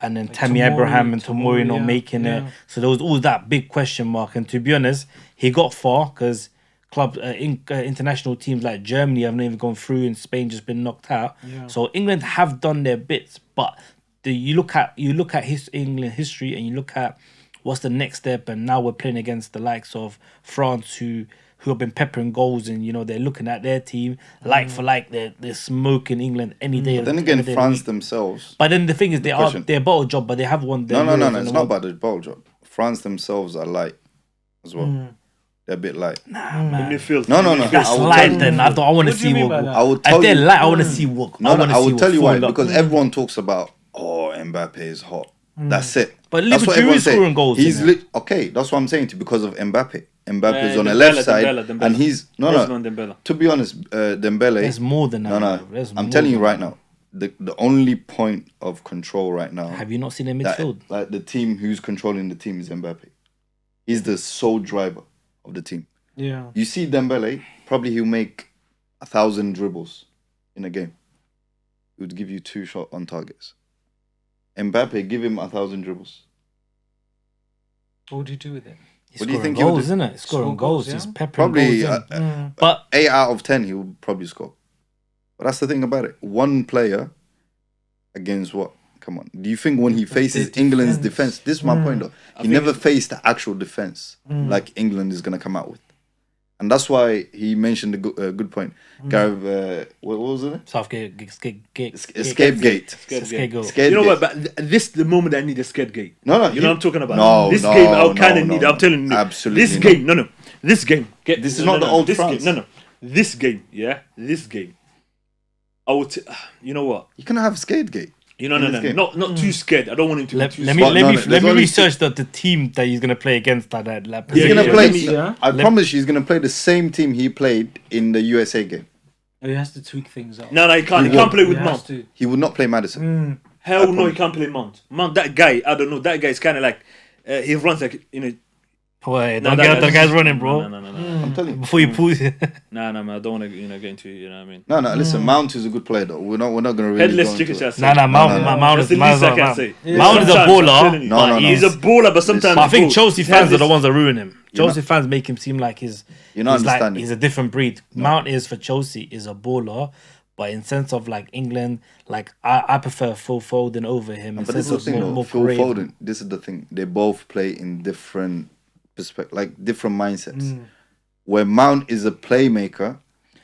and then Tammy Abraham and Tomori not making it. So there was all that big question mark, and to be honest, he got far because international teams like Germany have not even gone through, and Spain just been knocked out. So England have done their bits, but you look at England history, and you look at what's the next step, and now we're playing against the likes of France, who have been peppering goals, and they're looking at their team like for like, they're smoking England any day. Then again, France themselves. But then the thing is, they're a bottle job, but they have won. No. It's not about the bottle job. France themselves are light as well. They're a bit light. Nah, man. Midfield. No. That's light. Then I want to see what. I would tell If they're you. light, I want to see what. No, I will tell you why. fall up. Because everyone talks about, Mbappe is hot. That's it. But That's what Liverpool everyone is scoring goals. He's innit? okay. That's what I'm saying to you, because of Mbappe. Mbappe's on the Dembele, left side, Dembele. and he's Osman Dembele. To be honest, Dembele. There's more than that. No. I'm telling you right now, the only point of control right now. Have you not seen their midfield? Like the team who's controlling the team is Mbappe. He's the sole driver of the team. Yeah. You see Dembele, probably he'll make 1,000 dribbles in a game. He would give you 2 shot on targets. Mbappe, give him 1,000 dribbles. What would you do with it? He's What do you scoring think he'll goals, do? isn't it? Scoring Score goals. goals, He's yeah. peppering Probably goals. But 8 out of 10 he would probably score. But that's the thing about it. One player against what? Come on. Do you think when he faces England's defense, this is my point though, he never faced the actual defense like England is going to come out with. And that's why he mentioned a good point. Gareth, what was it? Southgate, Escape-gate. Scapegoat. You know what? But this the moment I need a scared gate. No, You know what I'm talking about? No, this no, game I kind of no, need. no. I'm telling you. Absolutely This not. game. No. This game. This is not the old this France. Game, no. This game. Yeah. This game. I would. You know what? You cannot have Escape-gate. You know, in no. this game. Not too scared. I don't want him to Let be too me scared. no, let there's me only research the team that he's gonna play against that. He's Yeah, gonna yeah, play. let me- Yeah. I promise you, he's gonna play the same team he played in the USA game. He has to tweak things up. No, he can't. He He can't play with He has Mount. to. He would not play Madison. Hell I no, he promise. can't play Mount. Mount, that guy. I don't know. That guy is kind of like. He runs like Boy, No, don't that get that guy's- guy's running, bro. No. I'm telling you. Before you pull it. No, man. I don't want to, get into. You know what I mean? No. Listen, Mount is a good player though. We're not gonna really. Headless go into chicken it. chassis. Nah, Mount, no. Mount That's is the least I can Mount say. Mount is a Sometimes, I'm baller, telling you. No, but no, no. He's a baller, but sometimes. But I think bro, Chelsea he's fans are the headless. ones that ruin him. You're Chelsea not- fans make him seem like You're not he's like understanding. he's a different breed. Mount is for Chelsea is a baller, but in sense of like England, like I prefer Phil Foden over him. In But this sense is the of thing, though. more Phil creative. Foden. This is the thing. They both play in different like different mindsets. Where Mount is a playmaker,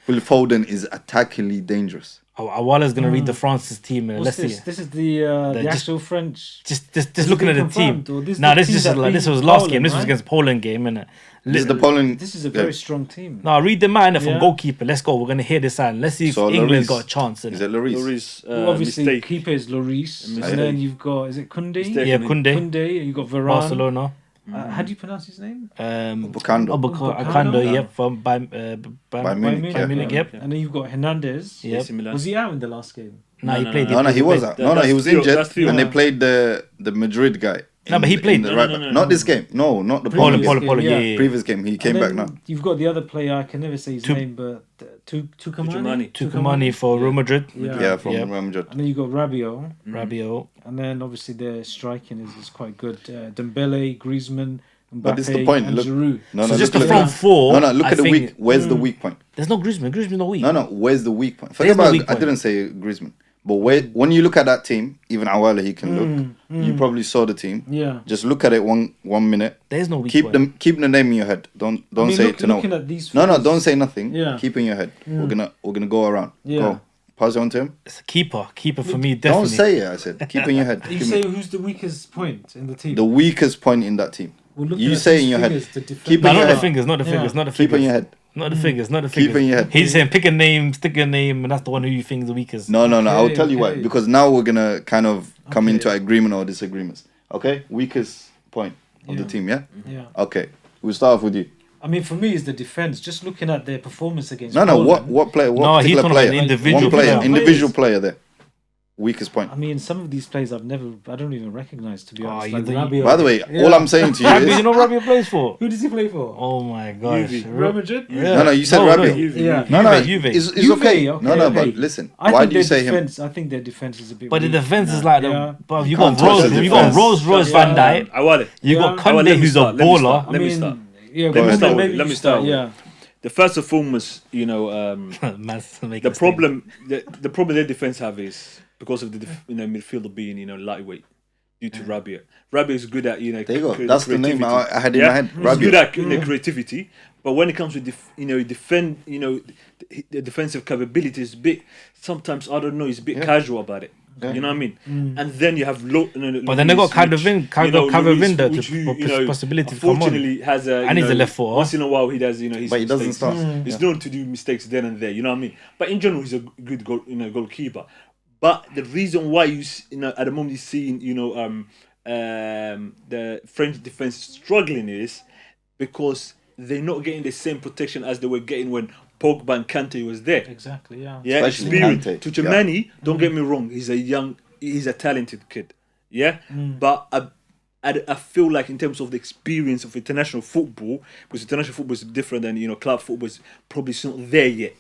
Phil Foden is attackingly dangerous. Awale is gonna read the France's team and What's let's this? see. This is the just- actual French. Just looking at been the team. confirmed, or this is Nah, the this team is that like this beat was last Poland, game. This was right? against Poland game, innit? This is the Poland. This is a yeah. very strong team. No, read the man from Yeah. goalkeeper. Let's go. We're gonna hear this out. Let's see if So England's Lloris- got a chance. Is Innit? it Lloris? Lloris, Well, obviously, mistake. keeper is Lloris, Mistake. and then you've got is it Kunde? Mistake. Yeah, Kunde, Kunde. You got Varane. Barcelona. How do you pronounce his name? Bukando. Akando, yep, from by By Munich, Bayern yeah. yep. And then you've got Hernandez. Yep. AC Milan. Was he out in the last game? No, he No, played. No, he was played. out. No, he was Theo, injured, that's Theo. and they played the Madrid guy. No, but he played. the No, right no, back. no, Not no. this game. No, not the Poland, Poland game. Poland, yeah. yeah. Previous game, he came And back then now. You've got the other player. I can never say his name, but Tukamani. Tukamani for Real Madrid. Yeah, from Yeah. Real Madrid. And then you got Rabiot, Rabiot. and then obviously their striking is quite good. Dembele, Griezmann, Mbappe, But this is the point. and Look, Giroud. no, So just look the at front four. No, look I at the think- weak. Where's the weak point? There's no Griezmann. Griezmann's not weak. No, where's the weak point? There's Forget no about. weak I point. didn't say Griezmann, but when you look at that team, even Awale, he can look. You probably saw the team. Yeah. Just look at it one minute. There's no weak Keep point. Keep the name in your head. Don't I mean, say look, it to no. looking at these No, players- don't say nothing. Yeah. Keep in your head. We're gonna go around. Yeah. Go. Pass it on to him. It's a keeper. Keeper for me, definitely. Don't say it. I said. Keep in your head. You Keep say it- who's the weakest point in the team? the weakest point in that team. Well, looking You at say these in your head. figures, the defense- Keep No, in not your the head. fingers. Not the Yeah. fingers. Not the Keep fingers. in your head. Not the figures. Not the Keep figures. in your head. He's saying pick a name, stick a name, and that's the one who you think is the weakest. No. I'll Okay, tell you why. okay. Because now we're gonna kind of come Okay. into agreement or disagreements. Okay. Weakest point of the Yeah. team. Yeah. Yeah. Okay. We'll start off with you. I mean, for me, it's the defense. Just looking at their performance against. No. Poland, What player? What No, he's particular talking about player? an individual One player. player. Individual player there. Weakest point. I mean, some of these players I don't even recognize, to be honest. you Like don't- Rabiot. By the way, Yeah. all I'm saying to you Rabiot, you is know what Rabiot plays for? Who does he play for? Oh my gosh. Real Madrid. Yeah. No, you said No, Rabiot. Yeah. No, Juve. it's Juve, okay. okay, No, okay. but listen. I Why think do you their say him? defense, I think their defense is a bit. But the weak. defense is like Yeah. the. But you Can't got touch Rose. the You got defense. Rose Yeah. Van Dijk. Awale. You Yeah. got Awale, Kunde, let me who's a start, let me baller. start. I Let me mean, start. yeah. Let me maybe- start maybe with- let you me start with- Yeah. The first and foremost, Man's making the a problem their defense have is because of the midfielder being lightweight due to Rabiot. Rabiot is good at There you go. cre- That's the name creativity. I had in my head. He's Rabiot. good at the creativity, but when it comes to defend, the defensive capability is a bit. Sometimes I don't know. He's a bit casual about it. Yeah. You know what I mean? And then you have But then they got Cadavinda to possibility to come on. Unfortunately, has a And he's a left footer. Once in a while, he does his But he doesn't mistakes. start. He's known to do mistakes then and there. You know what I mean? But in general, he's a good goalkeeper. But the reason why at the moment you're seeing the French defense struggling is because they're not getting the same protection as they were getting when Pogba and Kante was there. Exactly. Yeah. Yeah, Especially experience. Kante. Tuchemani, don't get me wrong, he's a talented kid. Yeah, but I feel like in terms of the experience of international football, because international football is different than club football is probably not there yet.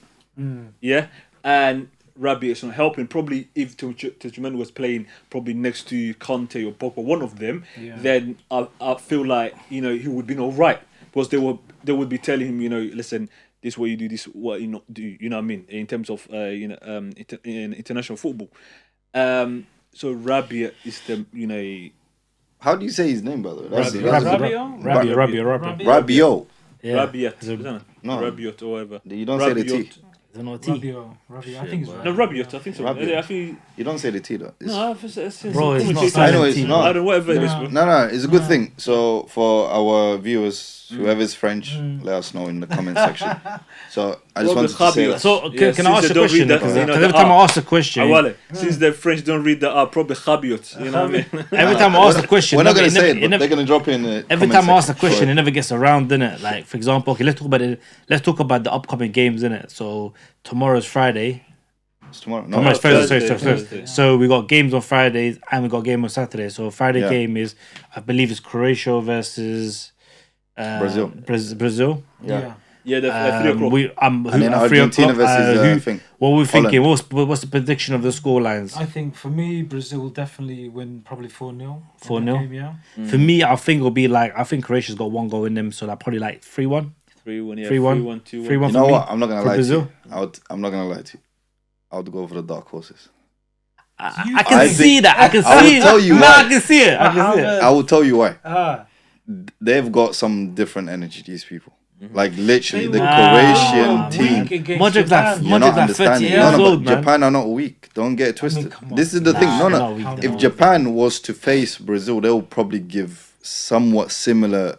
Yeah, and Rabiot is not helping. Probably if Tuchemani was playing probably next to Kante or Pogba, one of them, then I feel like he would be all right because they would be telling him listen. This is what you do. This is what you not do. You know what I mean? In terms of in international football, so Rabiot is the How do you say his name, by the way? Rabiot. Rabiot. Rabiot. Yeah. Rabiot. He's a- No. Rabiot or whatever. You don't say the T. Rabiot. Is it not a T? Rabiot. I think it's No, Rabiot. I think so. Rabiot. I think. You don't say the T though. No, it's Bro, it's not commentator. silent I know it's T. not. I don't know, whatever it is, bro. No, it's a good thing. So for our viewers, whoever's French, let us know in the comment section. So I just wanted to say that. So Yeah, can I since ask a they don't question? read that, Because you know, every the time I R. ask a question, Awale, since the French don't read the R, probably Rabiot. You know what I mean? every time I ask a question, We're not gonna it say never- it, but never- they're gonna drop it in the every comment time I ask a section. question, Sure. it never gets around, innit? Like, for example, okay, let's talk about the upcoming games, innit? So tomorrow's Friday. It's tomorrow. No, Tomorrow's Thursday. Thursday. So we got games on Fridays and we got a game on Saturday. So Friday Yeah. game is, I believe, it's Croatia versus Brazil. Brazil. Yeah. Yeah, the 3 o'clock. And then Argentina versus I think. what we're thinking? Holland. What's the prediction of the score lines? I think for me, Brazil will definitely win probably 4-0. 4-0? Yeah. For me, I think it'll be like, I think Croatia's got one goal in them, so like probably like 3-1. 3-1, yeah. 3-1. 3-1, 2-1. 3-1 You for know me. what? I'm not gonna For lie Brazil? to you. I'm not gonna lie to you. I would go for the dark horses. I can I see think- that. I can I will see it. tell you No, why. I can see it. I can see it. I will tell you why. Ah, They've got some different energy. These people, like literally the Nah. Croatian Nah, team. weak against Modric's like- Japan. You're not Modric's like 30 understanding. years No, no, old, but man. Japan are not weak. Don't get it twisted. come on. This is the thing. Nah, No, they're no. not weak, they're If not Japan was to face Brazil, they'll probably give somewhat similar,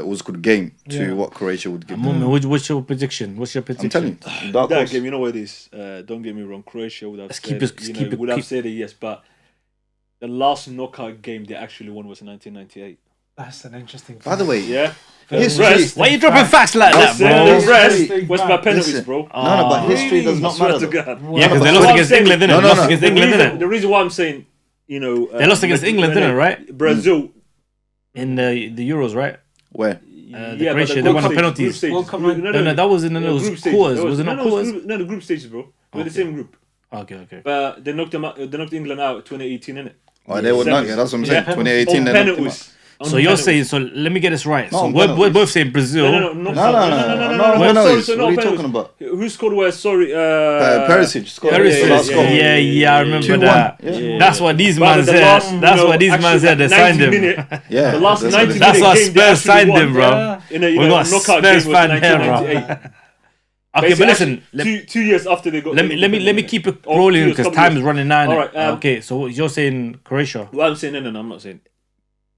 what's called game to Yeah. what Croatia would give. Moment, what's your prediction? What's your prediction? I'm telling you, dark That horse. game, you know what it is. Don't get me wrong. Croatia would have Let's said, keep it- you know, keep it- would have keep- said it, yes, but the last knockout game they actually won was in 1998. That's an interesting. By the way, Yeah. history. rest- Why are you dropping facts like that, The bro? rest Bro. was by penalties, Listen. bro. No, no, but history does I not swear matter. to though. God. Yeah, because they No, lost but against I'm England, didn't No, they? no, Lost no. against The England, reason, didn't the reason why I'm saying, you know, They lost against England, didn't they, right? Brazil. In the Euros, right? Where? The but Croatia, they group won on stage- penalties. group stages. World Cup, right? No, that was in group those stages. quarters. That Was it not no, quarters? No, the group stages, bro. We're the Okay. same group. Okay. But they knocked them out. They knocked England out 2018, innit? Oh, they were not. Yeah, that's what I'm saying. Yeah. 2018, On they knocked him out. penalties. On So you're penalties. saying, so let me get this right. No, So on we're penalties. both saying Brazil. No, No, penalties. What are you talking about? Who scored? Where? Sorry, Perisic scored. Perisic. The last goal. Yeah, I remember 2-1. that. Yeah. That's what these But man the said. last, you That's know, what these man actually, said. They 90 signed him. minute- Yeah, The last that's 90 what it is. That's minute what game they Spurs actually signed won. him, bro. In a We got knockout Spurs game was fan here, bro. 1998. Okay, Basically, but listen. actually, two years after they got. Let me keep it Oh, rolling two years, because couple time years. is running out. All innit? right, Okay, so what you're saying Croatia. Well, I'm saying no, I'm not saying.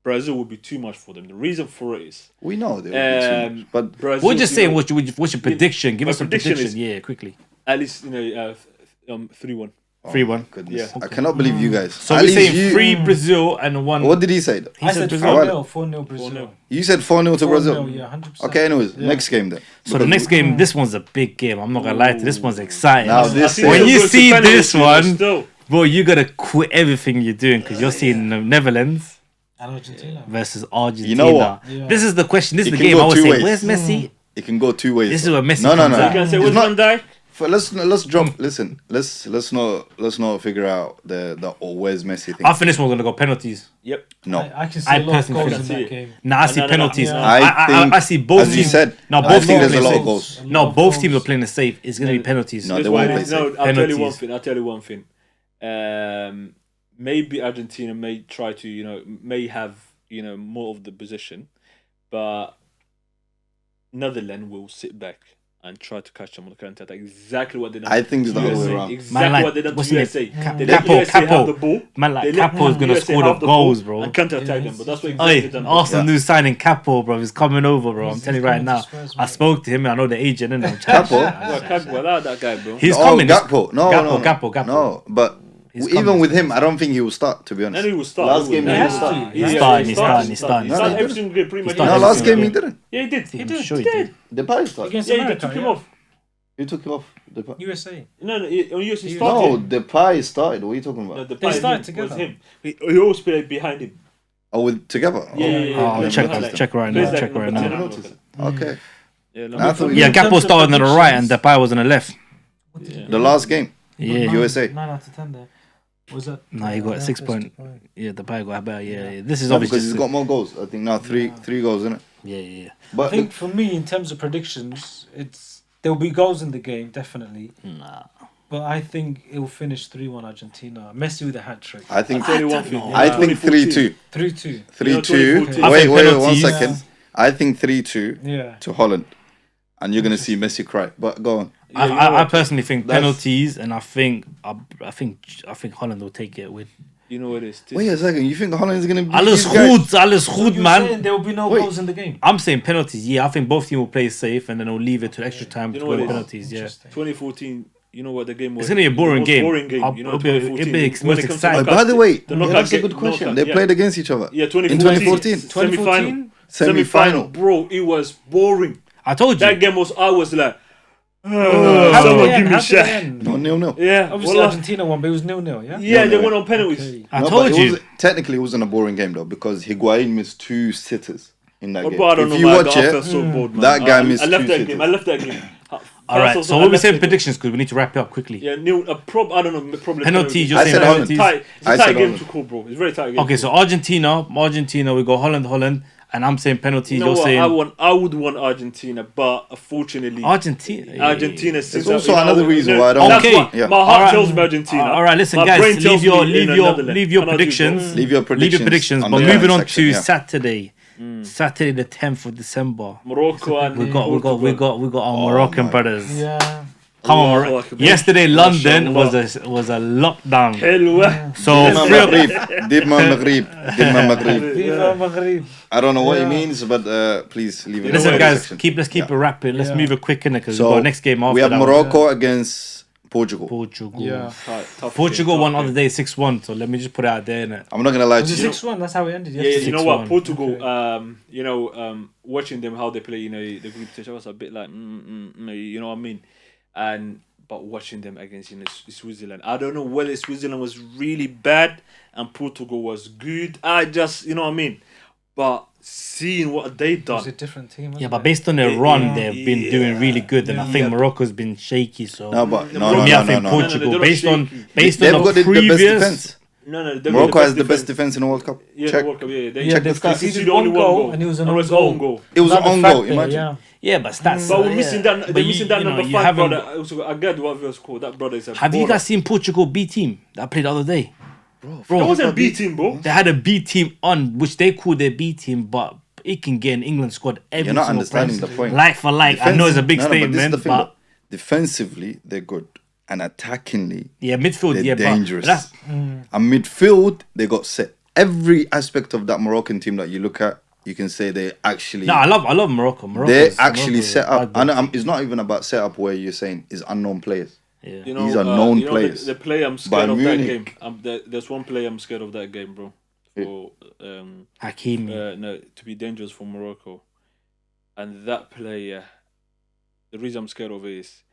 Brazil would be too much for them. The reason for it is We know they will be too much, but Brazil. We're just you saying know, what's your prediction? Give my us a prediction prediction. is- Yeah, quickly. at least 3-1. 3-1. goodness, Yeah. I cannot believe you guys. So At we're least saying you- 3 Brazil and 1. What did he say? Though? He I said said Brazil. 4-0, 4-0 Brazil. 4-0. You said 4-0 to 4-0, Brazil. yeah, 100%. Okay, anyways, Yeah. next game then. So the next game, this one's a big game. I'm not gonna lie to you. This one's exciting. Now this When is- you Going to see penalties, this you know, one, still. bro, you gotta quit everything you're doing because you're seeing the Netherlands And Argentina. versus Argentina. You know what? Yeah. This is the question. This is It the can game. go I was two saying, ways. where's Messi? It can go two ways. This is though. where Messi No, no, comes no. out. You can say, It's where's not- Van Dijk? Let's drop. Listen, let's not figure out the where's Messi thing. I think this one's gonna go penalties. Yep. No, I can see I a lot of personally goals can in see that it. game. Nah, I see no, no, penalties. no. I see both as you teams. said, No, I both think teams there's a are lot playing of safe. goals. No, both teams are playing it safe. It's gonna be penalties. No, This they one won't is- play no, safe. I'll tell you one Penalties. thing. I'll tell you one thing. Maybe Argentina may try to, may have, more of the position, but Netherlands will sit back and try to catch them on the counter attack. Exactly what they done. I think it's the other way USA. around. Exactly Man, like, what they done what's to his USA. name? They let Capo, USA have Capo. the ball. Man, like They let Capo's gonna USA score have the the ball goals, bro. and counter attack Yeah, them. But that's what Hey, exactly done. Arsenal Yeah. new signing Capo, bro. He's coming over, bro. I'm He's telling you right coming to now. Spurs, I man. spoke to him. I know the agent, innit? Capo? That guy, bro. He's Oh, coming. Gakpo. No, Gakpo, no, Gakpo. No, but He's even coming. with him, I don't think he will start. To be honest. And he will start. Last game, he he has will to. start. He's starting. He No, started he every didn't. single game, pretty much. started No, every last single game he game. didn't. Yeah, he did. He I'm did. sure He he did. Depay started. Against Yeah, they America, took him yeah? off. You took him off. Depay. USA. No, on USA No, started. No, Depay started. What are you talking No, about? the They part started was together. him. He always played behind him. Oh, with together. Yeah, yeah, yeah. Oh, Yeah, check yeah, yeah. check right Plays now. like Check right number now. 10. Okay. Yeah, Nah, I thought Yeah, In terms Gakpo of started on the right and predictions- Depay was on the left. Yeah. The last game. Yeah. USA. 9 out of 10 there. Was that? Nah, he got Yeah, 6 that's point. the point. Yeah, Depay got better. Yeah. This is No, obviously. because he's got more goals. I think now three goals, isn't it? Yeah. I But think for me, in terms of predictions, there'll be goals in the game, definitely. Nah. But I think it will finish 3-1 Argentina. Messi with a hat trick. I think I'll tell you one thing. I think 3-2. 3-2. 3-2. 2014. I Wait, think one penalties. second. I think 3-2 Yeah. to Holland, and you're gonna see Messi cry. But go on. Yeah, you know I what? personally think That's- penalties, and I think Holland will take it with. You know what it is. Wait a second. You think Holland is gonna beat Alles these guys? goed, You're man. saying there will be no Wait. goals in the game. I'm saying penalties. Yeah, I think both teams will play safe, and then they'll leave it to extra time You to know go what to it is? penalties. Yeah. Interesting. 2014. You know what the game was? It's gonna be a boring The most game. Boring game. I'll- You know, it'll be- 2014. it'll be When most it comes to exciting. knockout By the way, the yeah, knockout that's a ga- good question. knockout, They yeah. played against each other. Yeah, 2014. 2014. 2014? Semi-final. Bro, it was boring. I told you. That game was. I was like, How did someone it give end? me How a did it shot. end? No, 0-0. Yeah, Obviously, wallah. Argentina won, but it was 0-0, yeah? Yeah, they No, went on penalties. Okay. I No, told but you. technically, it wasn't a boring game though because Higuain missed 2 sitters in that game. Bro, I don't If know, you man. watch I it, felt so bored, man. that guy I missed left 2 that sitters. game. I left that game. All right. So what we saying predictions? Because we need to wrap it up quickly. Yeah, I don't know. Probably Penalty, you're I saying said penalties. Holland. It's I a said tight game Holland. to call, bro. It's a very tight game. Okay, so Argentina, we go Holland, and I'm saying penalties. you know You're what? saying I would want Argentina, but unfortunately, Argentina. since also you know, another reason why I don't that's want- what Okay. Yeah. my heart Alright. tells me Argentina. All right, listen, My guys, brain tells leave your me in Netherlands. predictions. Leave your predictions. But on the moving comment on section, to yeah. Saturday, Saturday the 10th of December. Morocco and We got our Oh Moroccan my brothers. Yeah. Come on, Allahu Morocco. Akbar. Yesterday London Mashallah. was a lockdown. حلوة. So Dima Phil- Maghrib. Dima Maghrib. Dima Maghrib. Viva Maghrib. I don't know what it Yeah. means, but please leave it. in listen, the guys, section. let's keep it rapid. Let's Yeah. move it quick in because So we've got next game after we have that one. Morocco against Portugal. Portugal. Yeah. Portugal won on the day 6-1. So let me just put it out there. Innit? I'm not gonna lie Was to it you. 6-1? That's how it ended Yeah, yesterday. you know what? 6-1. Portugal, Okay. watching them how they play, the group stage, I was a bit like, you know what I mean? But watching them against Switzerland, I don't know whether Switzerland was really bad and Portugal was good. I just, you know what I mean? But seeing what they It was done, a different team. Yeah, wasn't but it? based on their Yeah, run, yeah, they've been doing really good, and I think Yeah. Morocco's been shaky. So No, but No, no, for no, me, no, I think no, no. Portugal, they're not based on shaky. based They've on got the the best previous. defense. no, they Morocco got has the best defense in the World Cup. Yeah, Check. the World Cup, yeah. They Yeah, Check they've the stats. conceded conceded only one one goal, goal, and it was an and own it was goal. own goal. It was an Another own fact goal. there, Imagine. Yeah. Yeah, but stats. But we're yeah. missing that. But They're missing that you know, number you 5 haven't- brother. Also, I get what was called. That brother is a. Have you baller. guys seen Portugal B team that played the other day? That Bro, wasn't a B team, bro. they had a B team on, which they call their B team, but it can get an England squad every You're not single understanding place. the point. Like for like, I know it's a big No, but this is statement, the thing, but though. Defensively, they're good, and attackingly, yeah, midfield, they're yeah, dangerous. but that's And midfield, they got set. Every aspect of that Moroccan team that you look at, you can say they actually. no. I love Morocco. They're actually Morocco's set up. bad, And it's not even about set up where you're saying is unknown players. yeah. These are known you know players. The player I'm scared Bayern of Munich. that game. There's one player I'm scared of that game, bro. For Hakimi. no, to be dangerous for Morocco, and that player. The reason I'm scared of it is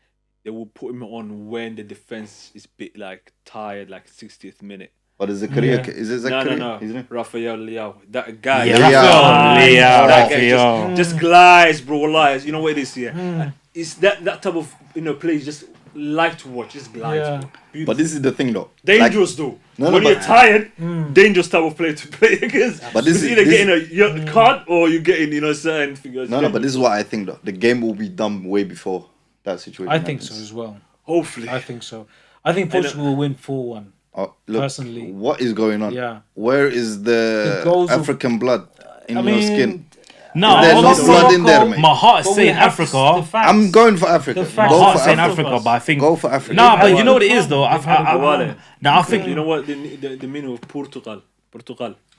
they will put him on when the defense is bit like tired, like 60th minute. But is it Korea? Yeah. Is it Zakaria? No. Isn't it? Rafael Leao, that guy. Yeah, Leao. Rafael, That guy Rafael. just glides, bro. Lies. You know what it is here? It's that type of play. You just like to watch. Just glides. Yeah. Bro. Beautiful. But this is the thing, though. Dangerous though. No, when but- you're tired, dangerous type of play to play against. But this it's is- either this- getting a yellow card or you getting certain figures. No, but this is what I think, though. The game will be done way before that situation. I think so happens. as well. Hopefully. I think so. I think Portugal will win 4-1. Oh, look, Personally. what is going on? Yeah. Where is the, The goals of- African blood in I your mean, skin? No, There's hold no on, blood in there, Morocco- mate. my heart's But we saying have the Africa. facts. I'm going for Africa. The My facts. Go heart's for saying Africa. Africa, but I think Go for Africa. no, but They've you know what it had a is though. They've had a Awale. I think You know what the meaning of Portugal?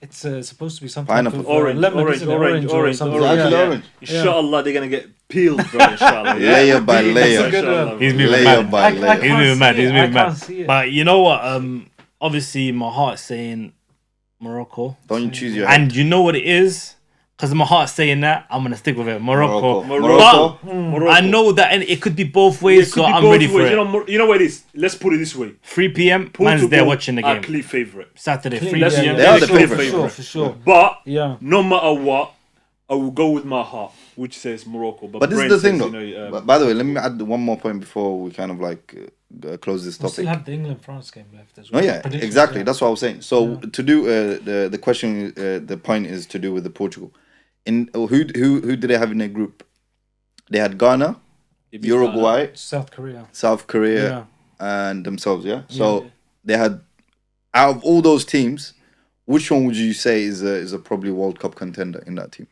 It's supposed to be something Pineapple. of, Orange, lemon, orange, isn't it? orange, or orange, something. orange. Yeah. Actually, orange. Inshallah, they're gonna get peeled, bro. Inshallah. Layer by That's a layer. good one. Inshallah, He's bro. moving Layer mad. by I layer. can't He's moving mad. see He's it. moving I can't mad. see it. But you know what? Obviously, my heart's saying Morocco, Don't you choose your head. and you know what it is, because my heart's saying that I'm gonna stick with it. Morocco. Morocco. Morocco. I know that, and it could be both It ways, could so be I'm both ready for ways. it. You know what it is? Let's put it this way. 3 p.m. Man's Portugal there watching the are game. clear favourite. Saturday, Clean, 3 yeah, p.m. yeah. They are the For favourites. sure, for sure. But Yeah. no matter what, I will go with my heart, which says Morocco. But this is brain the thing, says, though. But by the way, let me add one more point before we kind of like close this We still topic. have the England-France game left as Oh well. yeah, Predictions, exactly. yeah. That's what I was saying. So to do the question, the point is to do with the Portugal. In who did they have in their group? They had Ghana, Uruguay, South Korea. South Korea, Yeah. and themselves. Yeah. So Yeah. they had out of all those teams, which one would you say is a probably World Cup contender in that team?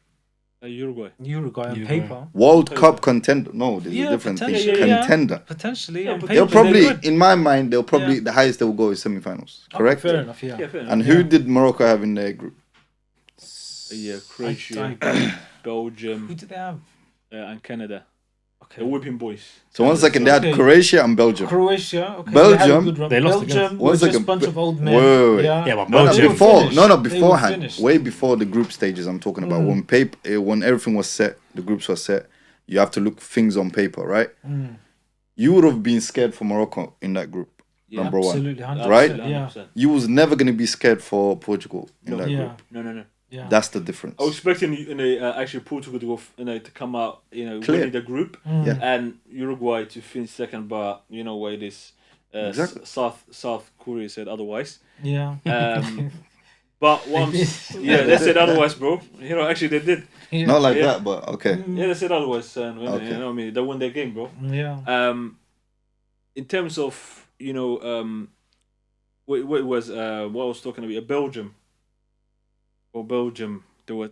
Uruguay. Uruguay on Uruguay. paper. World Cup contender. No, there's Yeah, a different thing. potentially, yeah. Contender. Potentially, Yeah, on but paper, They'll probably, they're good. in my mind, the highest they will go is semi-finals. Okay, Correct. fair enough. Yeah. Yeah, fair enough. And who did Morocco have in their group? Yeah, Croatia, Who Belgium, did they have? and Canada. Okay. The whipping boys. So one second, they had Okay. Croatia and Belgium. Croatia. Okay. Belgium, They, had a good run. they lost Belgium against- One was just a second, bunch of old men. wait. Yeah. Yeah, but No, no, Belgium. before, finished. no, no, They were beforehand, finished. way before the group stages. I'm talking about when everything was set, the groups were set. You have to look things on paper, right? You would have been scared for Morocco in that group. Yeah, number one, Absolutely, 100%. Right? Yeah. 100%. you was never gonna be scared for Portugal in that Yeah. group. No. Yeah. That's the difference. I was expecting actually Portugal to go to come out Clear. winning the group Yeah. and Uruguay to finish second, but you know why this Exactly. South Korea said otherwise. Yeah. But once they said otherwise, bro. You know, actually they did. Yeah. Not like Yeah. that, but okay. Yeah, they said otherwise, and Okay. you know what I mean, they won their game, bro. Yeah. In terms of what it was what I was talking about, Belgium. Or Belgium, there were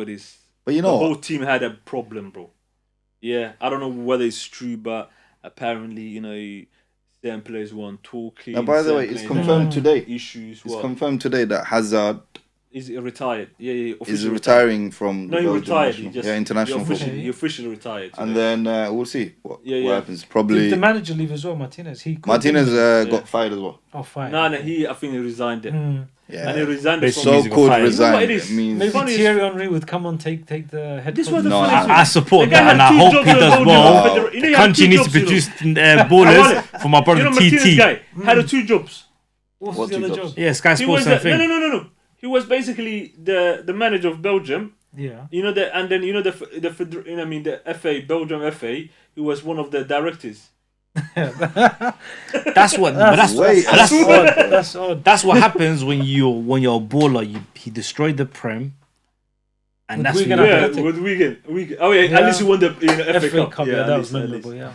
it is. But you The know, whole what? team had a problem, bro. Yeah, I don't know whether it's true, but apparently, certain players weren't talking. Now, by the way, certain it's players confirmed had today. Issues. It's What? confirmed today that Hazard Is he retired? Yeah, is officially retiring from No, the he Belgian retired. national- He just international he football. officially retired. And today. then we'll see what Yeah. happens. Did Probably the manager leave as well, Martinez? He got Martinez him. got fired as well. Oh, fine. no, I think he resigned it. Yeah. And he resigned it They from so- music So-called of fire. You know what it resign is? means Maybe Funny is- Thierry Henry would come on, take the head. This coach. was the No, funniest I thing. support The guy that, and had I two hope jobs he in does the well. Belgium. The He had country two needs to jobs, produce Awale. ballers for my brother Martinez TT. guy had two jobs. What What was the two other jobs? job? Yeah, Sky He Sports was and thing. no. He was basically the manager of Belgium. Yeah. The FA Belgium FA. He was one of the directors. That's what. But that's Wait, but that's odd. That's odd. that's what happens when you're a baller. He destroyed the Prem, and With that's Wigan when you- Athletic. Yeah, with Wigan. Oh yeah, Yeah. at least he won the FA FA Cup. Cup. Yeah, Yeah, at that least, was at memorable. least. Yeah.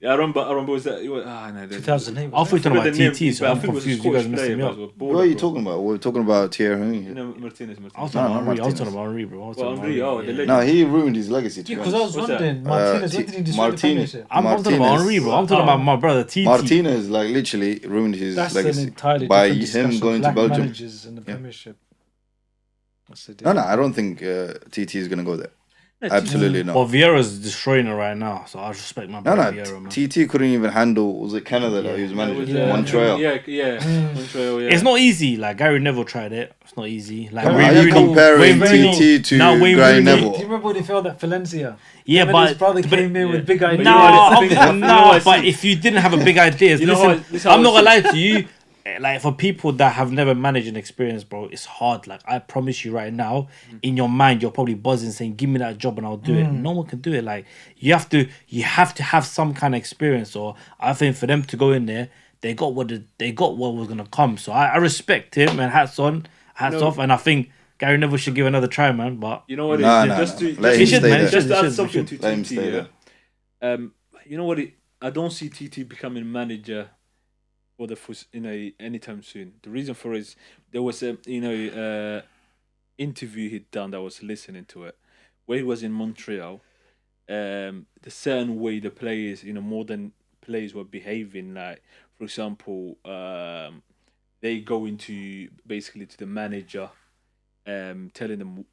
Yeah, I remember was that. It was, no, 2008. I thought you were talking about the name, TT, so but I I'm think it was a confused. You guys Scottish messed player, me but up. it was what are you baller, talking about? We're talking about Thierry Henry. bro. No, Martinez. I was No, talking not about Henry. I was Martinez. talking about Henry, bro. I was Well, talking about Henry, Henry, the yeah. legend. No, he ruined his legacy. To Yeah, be because I was honest. What's that? wondering, Martinez, when did he destroy the Martin- Premiership? I'm talking about Martinez. Henry, bro. I'm talking about my brother TT. Martinez literally ruined his That's an legacy entirely by different him discussion. going Black to Belgium. managers in the Yeah. Premiership. That's a No, I don't think TT is gonna go there. Absolutely Well, not. Vieira's destroying it right now, so I respect my No, brother no. Vieira, man. TT couldn't even handle. Was it Canada that he was managing? Yeah. Montreal. Montreal. Yeah. It's not easy. Like Gary Neville tried it. It's not easy. Like Come on, Wayne are you Rooney- comparing Wayne Rooney- TT to No, Wayne Gary Rooney- Do you Neville? remember when he failed at Valencia? Yeah, When his but brother came in with big But ideas. you know what I no, think? You know what I but see? if you didn't have a big idea, You know listen, what- this how I'm I not gonna see lie to you. Like for people that have never managed an experience, bro, it's hard. Like I promise you right now, in your mind, you're probably buzzing, saying, "Give me that job and I'll do it." No one can do it. Like you have to have some kind of experience. Or I think for them to go in there, they got what was gonna come. So I respect him and hats off. And I think Gary Neville should give another try, man. But You know what? Nah, it is? nah, Just nah. to Let him stay there. just to He add should, something to Let him TT. stay Yeah. You know what? I don't see TT becoming manager for anytime soon. The reason for it is there was a interview he'd done that I was listening to it where he was in Montreal. The certain way the players, modern players were behaving, like for example, they go into basically to the manager, telling them,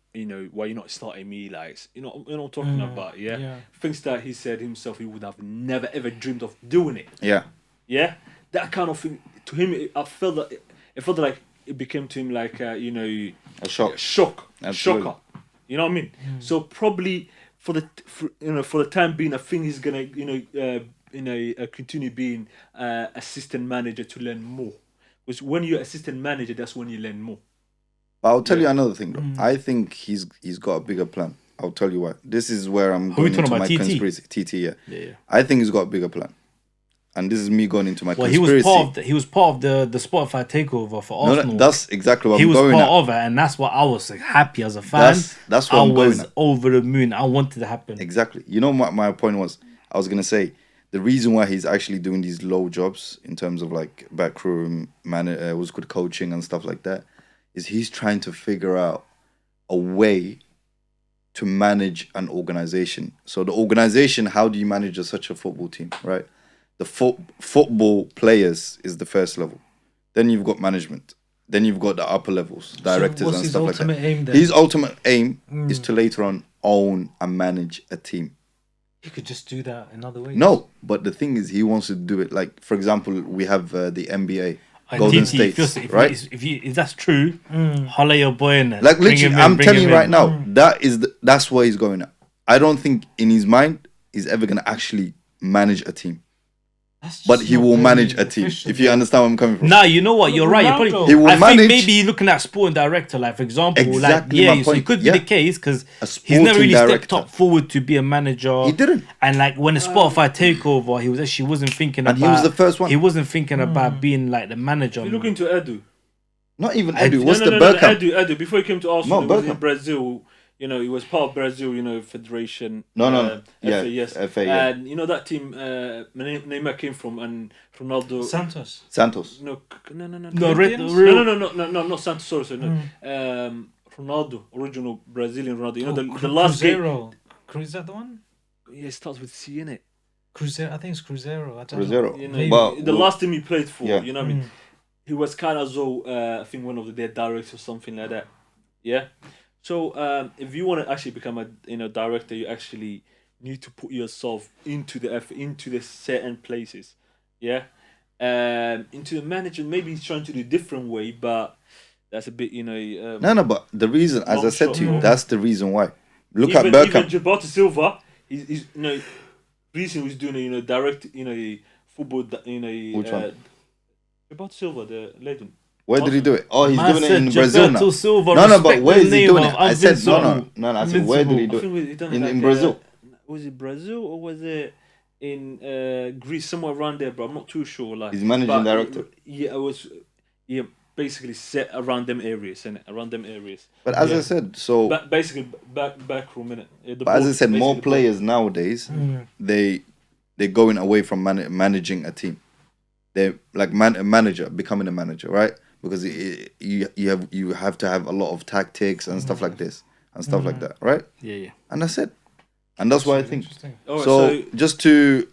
why you're not starting me, like what I'm talking about, yeah? Things that he said himself he would have never ever dreamed of doing it. Yeah. That kind of thing to him. I felt that it felt like it became to him like A shock. Absolutely. shocker. You know what I mean? So probably for the time being, I think he's gonna continue being assistant manager to learn more. Because when you're assistant manager, that's when you learn more. But I'll tell you another thing, bro. I think he's got a bigger plan. I'll tell you why. This is where I'm Who are we going talking into about, my TT? conspiracy. TT, yeah. yeah. I think he's got a bigger plan. And this is me going into my Well, he conspiracy. was part of the Spotify takeover for No, Arsenal. no, that's exactly what he I'm was going part at. of it, and that's what I was like, happy as a fan. That's what I I'm going was at. over the moon. I wanted to happen. Exactly. You know what my point was? I was going to say, the reason why he's actually doing these low jobs in terms of like backroom, what's good coaching and stuff like that, is he's trying to figure out a way to manage an organization. So the organization, how do you manage such a football team, right? The football players is the first level. Then you've got management. Then you've got the upper levels, directors what's and his stuff like ultimate that. aim then? His ultimate aim is to later on own and manage a team. He could just do that in other ways. No, but the thing is, he wants to do it. Like, for example, we have the NBA, And Golden TT, State, right? If that's true, holla your boy in there. Like, Bring literally, him in, I'm bring telling him you right in. now, that's where he's going at. I don't think in his mind he's ever gonna actually manage a team, That's but just he not will very manage a team. efficient. If you understand where I'm coming from. Nah, you know what? You're right. You're Ronaldo. probably, He will I manage- think maybe you're looking at sporting director, like for example, Exactly like my so it point. could be Yeah. the case because A he's never sporting really stepped director. up forward to be a manager. He didn't. And like when the Spotify takeover, he wasn't thinking And about. he was the first one. He wasn't thinking about being like the manager. If you look into Edu, Not even I- Edu. no, What's no, the no, no, Bergkamp? Edu, before he came to Arsenal, No, he was in Bergkamp. Brazil. You know, he was part of Brazil, Federation. No. Yeah, FA, yes. FA, yeah. And you know that team Neymar came from, and Ronaldo. Santos. Santos. No. No, Corinthians? No, not Santos. Sorry, no. Ronaldo, original Brazilian Ronaldo. You know the last game. Cruzeiro. Is that the one? Yeah, it starts with C in it. Cruzeiro. I think it's Cruzeiro. I don't know. Cruzeiro. You know, Maybe. But the last team he played for. Yeah. You know what I mean? He was kind of I think one of their directors or something like that. Yeah. So if you want to actually become a director, you actually need to put yourself into the certain places. Yeah. Into the management, maybe he's trying to do a different way, but that's a bit No, but the reason, as I Long said to you, shot. that's the reason why. Look even at Bergkamp. Gilberto Silva, he's recently was doing direct football Which one? Gilberto Silva, the legend. Where did he do it? Oh, he's Man doing it said in Brazil now. Gilberto Silva, No, but respect where the is he name doing of it? I said Invincible. no. I said where did he I do think it? he done In Brazil. Was it Brazil or was it in Greece, somewhere around there? But I'm not too sure. Like He's managing but, director. Yeah, it was. Yeah, basically set around them areas, innit? Around them areas. But as I said, so Basically back room, innit? Yeah, the but as I board, said, more basically players nowadays they're going away from managing a team. They're like a manager, becoming a manager, right? Because you have to have a lot of tactics and stuff like this and stuff like that, right? Yeah. And that's it. And that's why I think. Interesting. Alright, So just to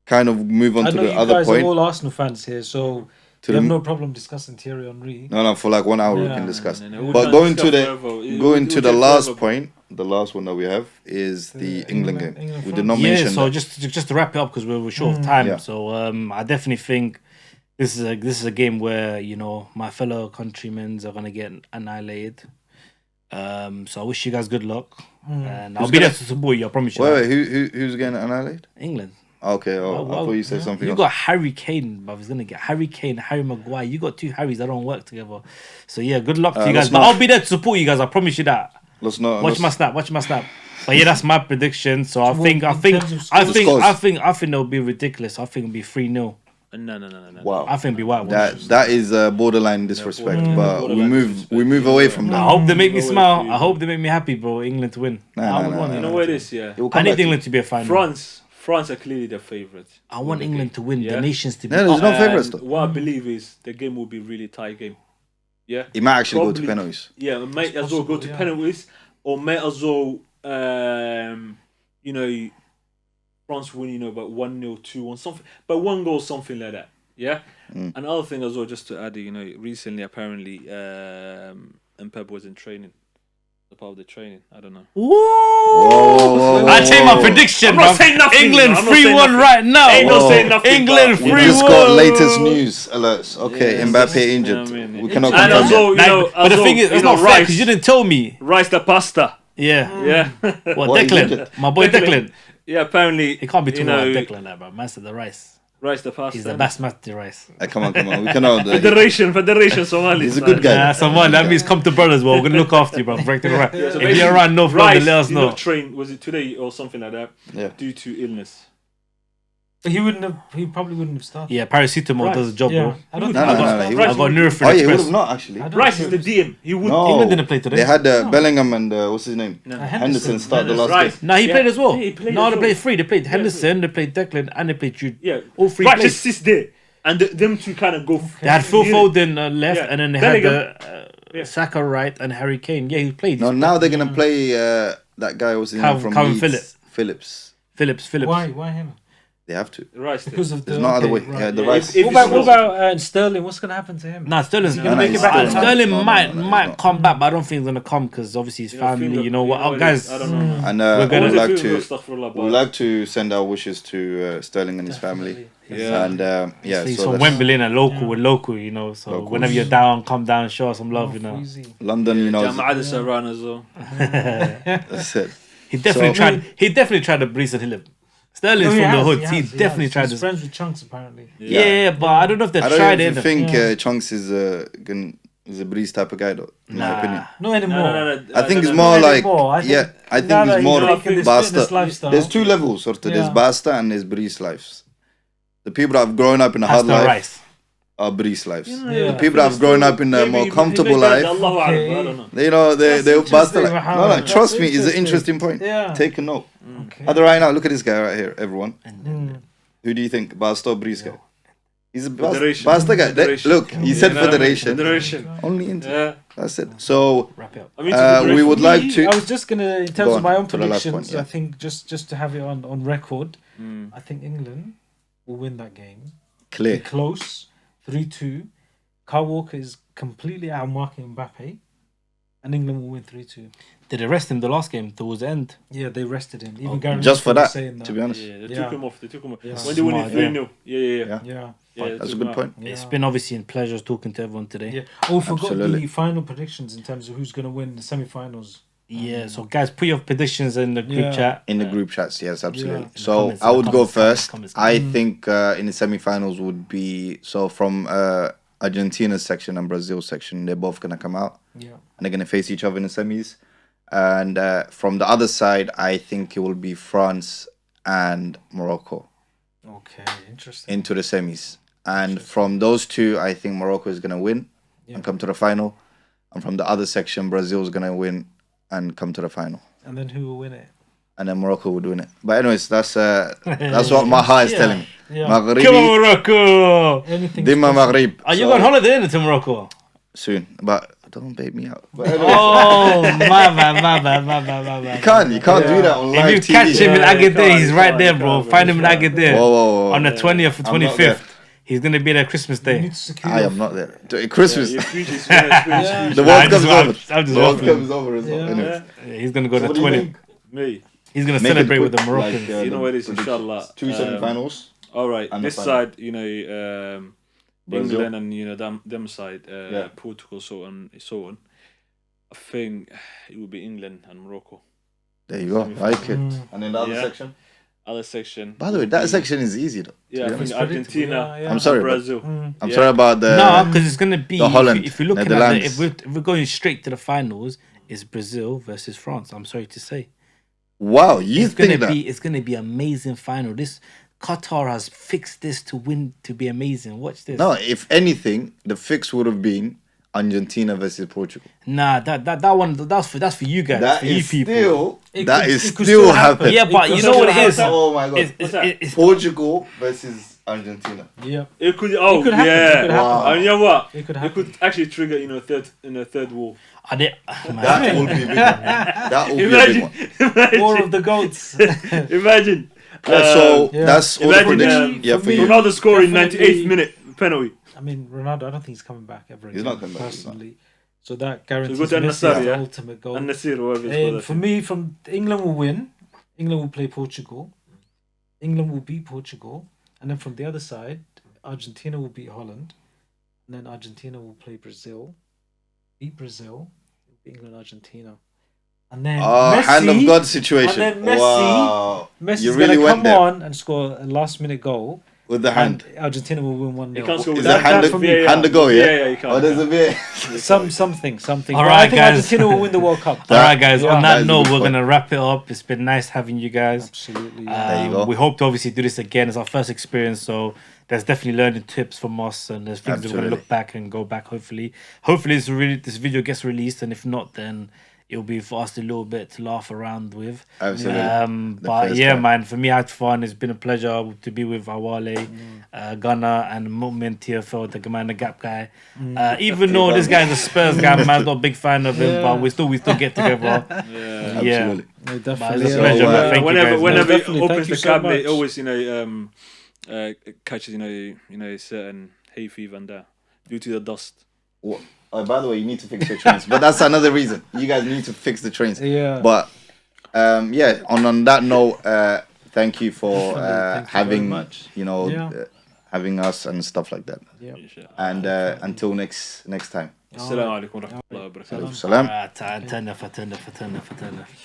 kind of move on I to know the you other guys point. are all Arsenal fans here, so To you have the- no problem discussing Thierry Henry. No, for like 1 hour we Yeah. can discuss. No, we But can't going to discuss the forever. going We'll to the take last forever. point, the last one that we have is the England game. England We France. did not Yeah, mention so that. just to wrap it up because we're short of time. Yeah. So I definitely think this is a game where my fellow countrymen are gonna get annihilated. So I wish you guys good luck, and I'll be there to support you. I promise you. Wait, that. who's getting annihilated? England. Okay, I thought you said something You else. got Harry Kane, but he's gonna get Harry Kane, Harry Maguire. You got two Harrys that don't work together. So yeah, good luck to you guys. let's But not- I'll be there to support you guys. I promise you that. Let's not Watch my snap. But yeah, that's my prediction. So I Well, think it'll be ridiculous. I think it'll be 3-0. No. Wow. I think it'll be white. That is borderline disrespect, but borderline we move away from I that. hope they make me Go away smile. for you. I hope they make me happy, bro. England to win. I would want You it. know what it is, yeah. It will I come need back to- England to be a final. France are clearly the favourites. I want England to win. Yeah. The nations to be. No, there's no And favourites though. what I believe is the game will be really tight game. Yeah. It might actually go to Probably- penalties. Yeah, it might as well go to possible, yeah. penalties, or might as well, France win, about 1-0, 2-1, something, but 1 goal, something like that. Yeah. Another thing as well, just to add, recently apparently, Mbappe was in training. The part of the training, I don't know. Whoa, I take my prediction, I'm not bro. saying nothing, England I'm not saying 3-1 nothing. right now. Ain't no Whoa. saying nothing. England but- We 3-1. just got latest news alerts. Okay, Yeah, Mbappe you know injured. what I mean? We cannot And confirm also, that. But the thing is, it's not fair because you didn't tell me. rice the pasta. Yeah. Yeah. What, What, he's Declan? injured? My boy Declan. Yeah, apparently. He can't be too you hard know, Declan, that, bro. Master the rice. Rice the pasta. He's the best master the rice. Come on. We cannot. Federation Somali. He's a good guy. Yeah, someone that means come to brothers. Well, we're gonna look after you, bro. Break the right. So If you're around North Rice London, let us did know. not train, was it today or something like that? Yeah. Due to illness. But he probably wouldn't have started. Yeah, paracetamol Right. does the job, Yeah. bro. I don't No, think no, he no, would no, have he I started. got Nurofen Oh yeah, he would Express. have not actually. I don't Rice think is the he would- DM. He would. No, England didn't play today. They had Bellingham and what's his name? No. Henderson start the last Rice. game. No, he Yeah. played as well. Yeah, he played No, as they well. played three. They played Henderson, they played Declan, and they played Jude. Yeah. All three Rice played. just sits there. And them two kind of go. They had Phil Yeah. Foden left, and then they had Bellingham. Yeah. Saka right and Harry Kane. Yeah, he played. No, now they're gonna play that guy was in from Calvin Leeds. Phillips. Phillips. Why him? They have to. Right. Because of the There's no other way. right. Yeah, the Yeah, rice. if What it's about Sterling? What's gonna happen to him? Nah, Sterling's gonna make he's it back in still time? Sterling not. No, might he's might not. come back, but I don't think he's gonna come because obviously his family. You know what, guys? I don't know. And We're gonna- we'd like Always to. feel astaghfirullah, We'd like to send our wishes to Sterling and his family. Yeah. And yeah, He's so from that's Wembley and local. Yeah. We're local, you know. So Locals. whenever you're down, come down, show us some love, you know. Easy. London, you know, Jama'at Saran as well. that's it. He definitely So- tried. He definitely tried to breeze and hill him. Sterling's from the hood. He definitely tried He's to. friends with Chunks apparently. Yeah, but I don't know if they I don't tried even it. think Yeah. Chunks is a breeze type of guy, though. In my opinion. Not anymore. I think it's no, more not like anymore. I think I think now that it's more he's making this Basta. fitness lifestyle. There's two levels, sort of. There's Yeah. Basta and there's breeze lives. The people that have grown up in a hard Pasta life rice. are breeze lives. Yeah. The people that have grown up in a more comfortable life, Allah Okay. I don't know. they know they That's Basta. interesting, Like, Mohammed. no, trust That's me, it's an interesting. interesting point. Yeah. Take a note. Okay. Other right now, look at this guy right here, everyone. Mm. Who do you think, Basta or breeze guy? He's a Federation. Basta guy. Federation. Look, he said You know what I mean? federation. Federation. Only into Yeah. that's it. So Wrap it up. I mean, we would Me, like to. I was just gonna, in terms Go of my on own to the last predictions, one, yeah. I think just to have it on record, Mm. I think England will win that game. Clear. Be close, 3-2. Kyle Walker is completely outmarking Mbappe, and England will win 3-2. Did they rest him the last game towards the end? Yeah, they rested him. Even Okay. Gary Just for Lineker was that, saying that. to be honest. Yeah, they Yeah. took him off. They took him off. Yeah. When they won Smart, it 3-0. Yeah. Yeah. Yeah. Yeah, That's a took good him point. Yeah. It's been obviously a pleasure talking to everyone today. Yeah. Oh, we forgot Absolutely. the final predictions in terms of who's going to win the semi-finals. Yeah, so guys, put your predictions in the group Yeah. chat. In the group chats, yes, absolutely. Yeah. So Comments, I would go comments, first. comments. I think in the semi-finals would be so from Argentina's section and Brazil's section, they're both gonna come out Yeah. and they're gonna face each other in the semis. And from the other side, I think it will be France and Morocco Okay, interesting. into the semis. And from those two, I think Morocco is gonna win Yeah. and come to the final. And from the other section, Brazil is gonna win and come to the final. And then who will win it? And then Morocco will win it. But anyways, that's what my heart is Yeah. telling me. Yeah. Come on, Maghribi, Morocco! Anything. Dima Maghrib. Are you So, going on holiday innit, to Morocco? soon? But don't bait me out. But Oh, my bad. you can't do that on If live you TV. catch him in Yeah, Agadir, you he's can't, right you there, can't, bro. bro. Find him in You Agadir. Whoa. On the 20th or I'm not there. 25th. He's going to be there Christmas You Day. need to secure. I am not there. Christmas. Yeah, Fiji, yeah. The Nah, World I'm Cup's just- over. I'm just The World waffling. Cup's over as well. Yeah. Anyways. Yeah, he's going to go So to what do you 20th. think? Me. He's going to Make it celebrate quick, with the Moroccans. You know the what it is, predictions. inshallah. Two semi-finals. All right, And the this final. side, Brazil. England and them side, Yeah. Portugal, so on. I think it would be England and Morocco. There you go. Like it. Mm. And then the other Yeah. section. Other section. By the way, would that be- section is easy though. Yeah, I be think honest. Argentina. Yeah, yeah. I'm sorry, but Brazil. Mm. I'm Yeah. sorry about the. No, because it's going to be. the Holland, if you're looking at it, Netherlands. if we're going straight to the finals, it's Brazil versus France. I'm sorry to say. Wow, you It's gonna think that? be it's gonna be amazing final. This Qatar has fixed this to win to be amazing. Watch this. No, if anything, the fix would have been Argentina versus Portugal. Nah, that one that's for you guys, That for you is people. still It that could- is it could still still happen. happening. Yeah, but you It know could what it still is. happen. Oh my god. It's Portugal versus Argentina. Yeah. It could. It could happen, yeah. it could happen. And you know what? It could It happen. could actually trigger a third war. are they, That will be big. That will be a big one. War of the goats. Imagine. So Yeah. that's all the Imagine, prediction. Yeah, for for me- you. Ronaldo scoring Definitely- 98th minute penalty. I mean, Ronaldo, I don't think he's coming back ever again. He's not coming back, he's not. Personally. So that guarantees go to Messi Al-Nassr, the yeah? ultimate goal. And Nasir, or whatever it's And called. for me, from England will win. England will play Portugal. England will beat Portugal. And then from the other side, Argentina will beat Holland. And then Argentina will play Brazil. Beat Brazil. England, Argentina. And then Messi, Hand of God situation. and then Messi- Wow. Messi's You going really to went come there on and score a last minute goal. with the hand. And Argentina will win 1-0. You can't score Is with that hand for the, me. hand the goal, yeah? Yeah, you can't. Oh, there's a bit. Something. All But right, I think guys. Argentina will win the World Cup. all right, guys. Yeah. On That that is a note, good we're point. gonna wrap it up. It's been nice having you guys. Absolutely. There you go. We hope to obviously do this again. It's our first experience, so there's definitely learning tips from us, and there's things we're Absolutely. gonna look back and go back. Hopefully, this video gets released, and if not, then it'll be for us a little bit to laugh around with. Absolutely. But first yeah, time. man, for me, I had fun. It's been a pleasure to be with Awale, Gunnar, and Mumin TFL, the man, the Gap guy. Even though this guy's a Spurs guy, man's not a big fan of him, but we still get together. Yeah. Yeah. Absolutely. No, But definitely. it's a So, pleasure, man. Thank you, whenever guys. whenever No, it definitely. opens Thank you the so cabinet, it much. always catches certain hay fever and that due to the dust. By the way, you need to fix your trains, but that's another reason. You guys need to fix the trains. Yeah. But yeah. On that note, thank you for Definitely. Thank you very having much. Yeah. Having us and stuff like that. Yeah. And until next time. Assalamu alaikum wa rahmatullahi wa barakatuh. Salam. Alright, تنف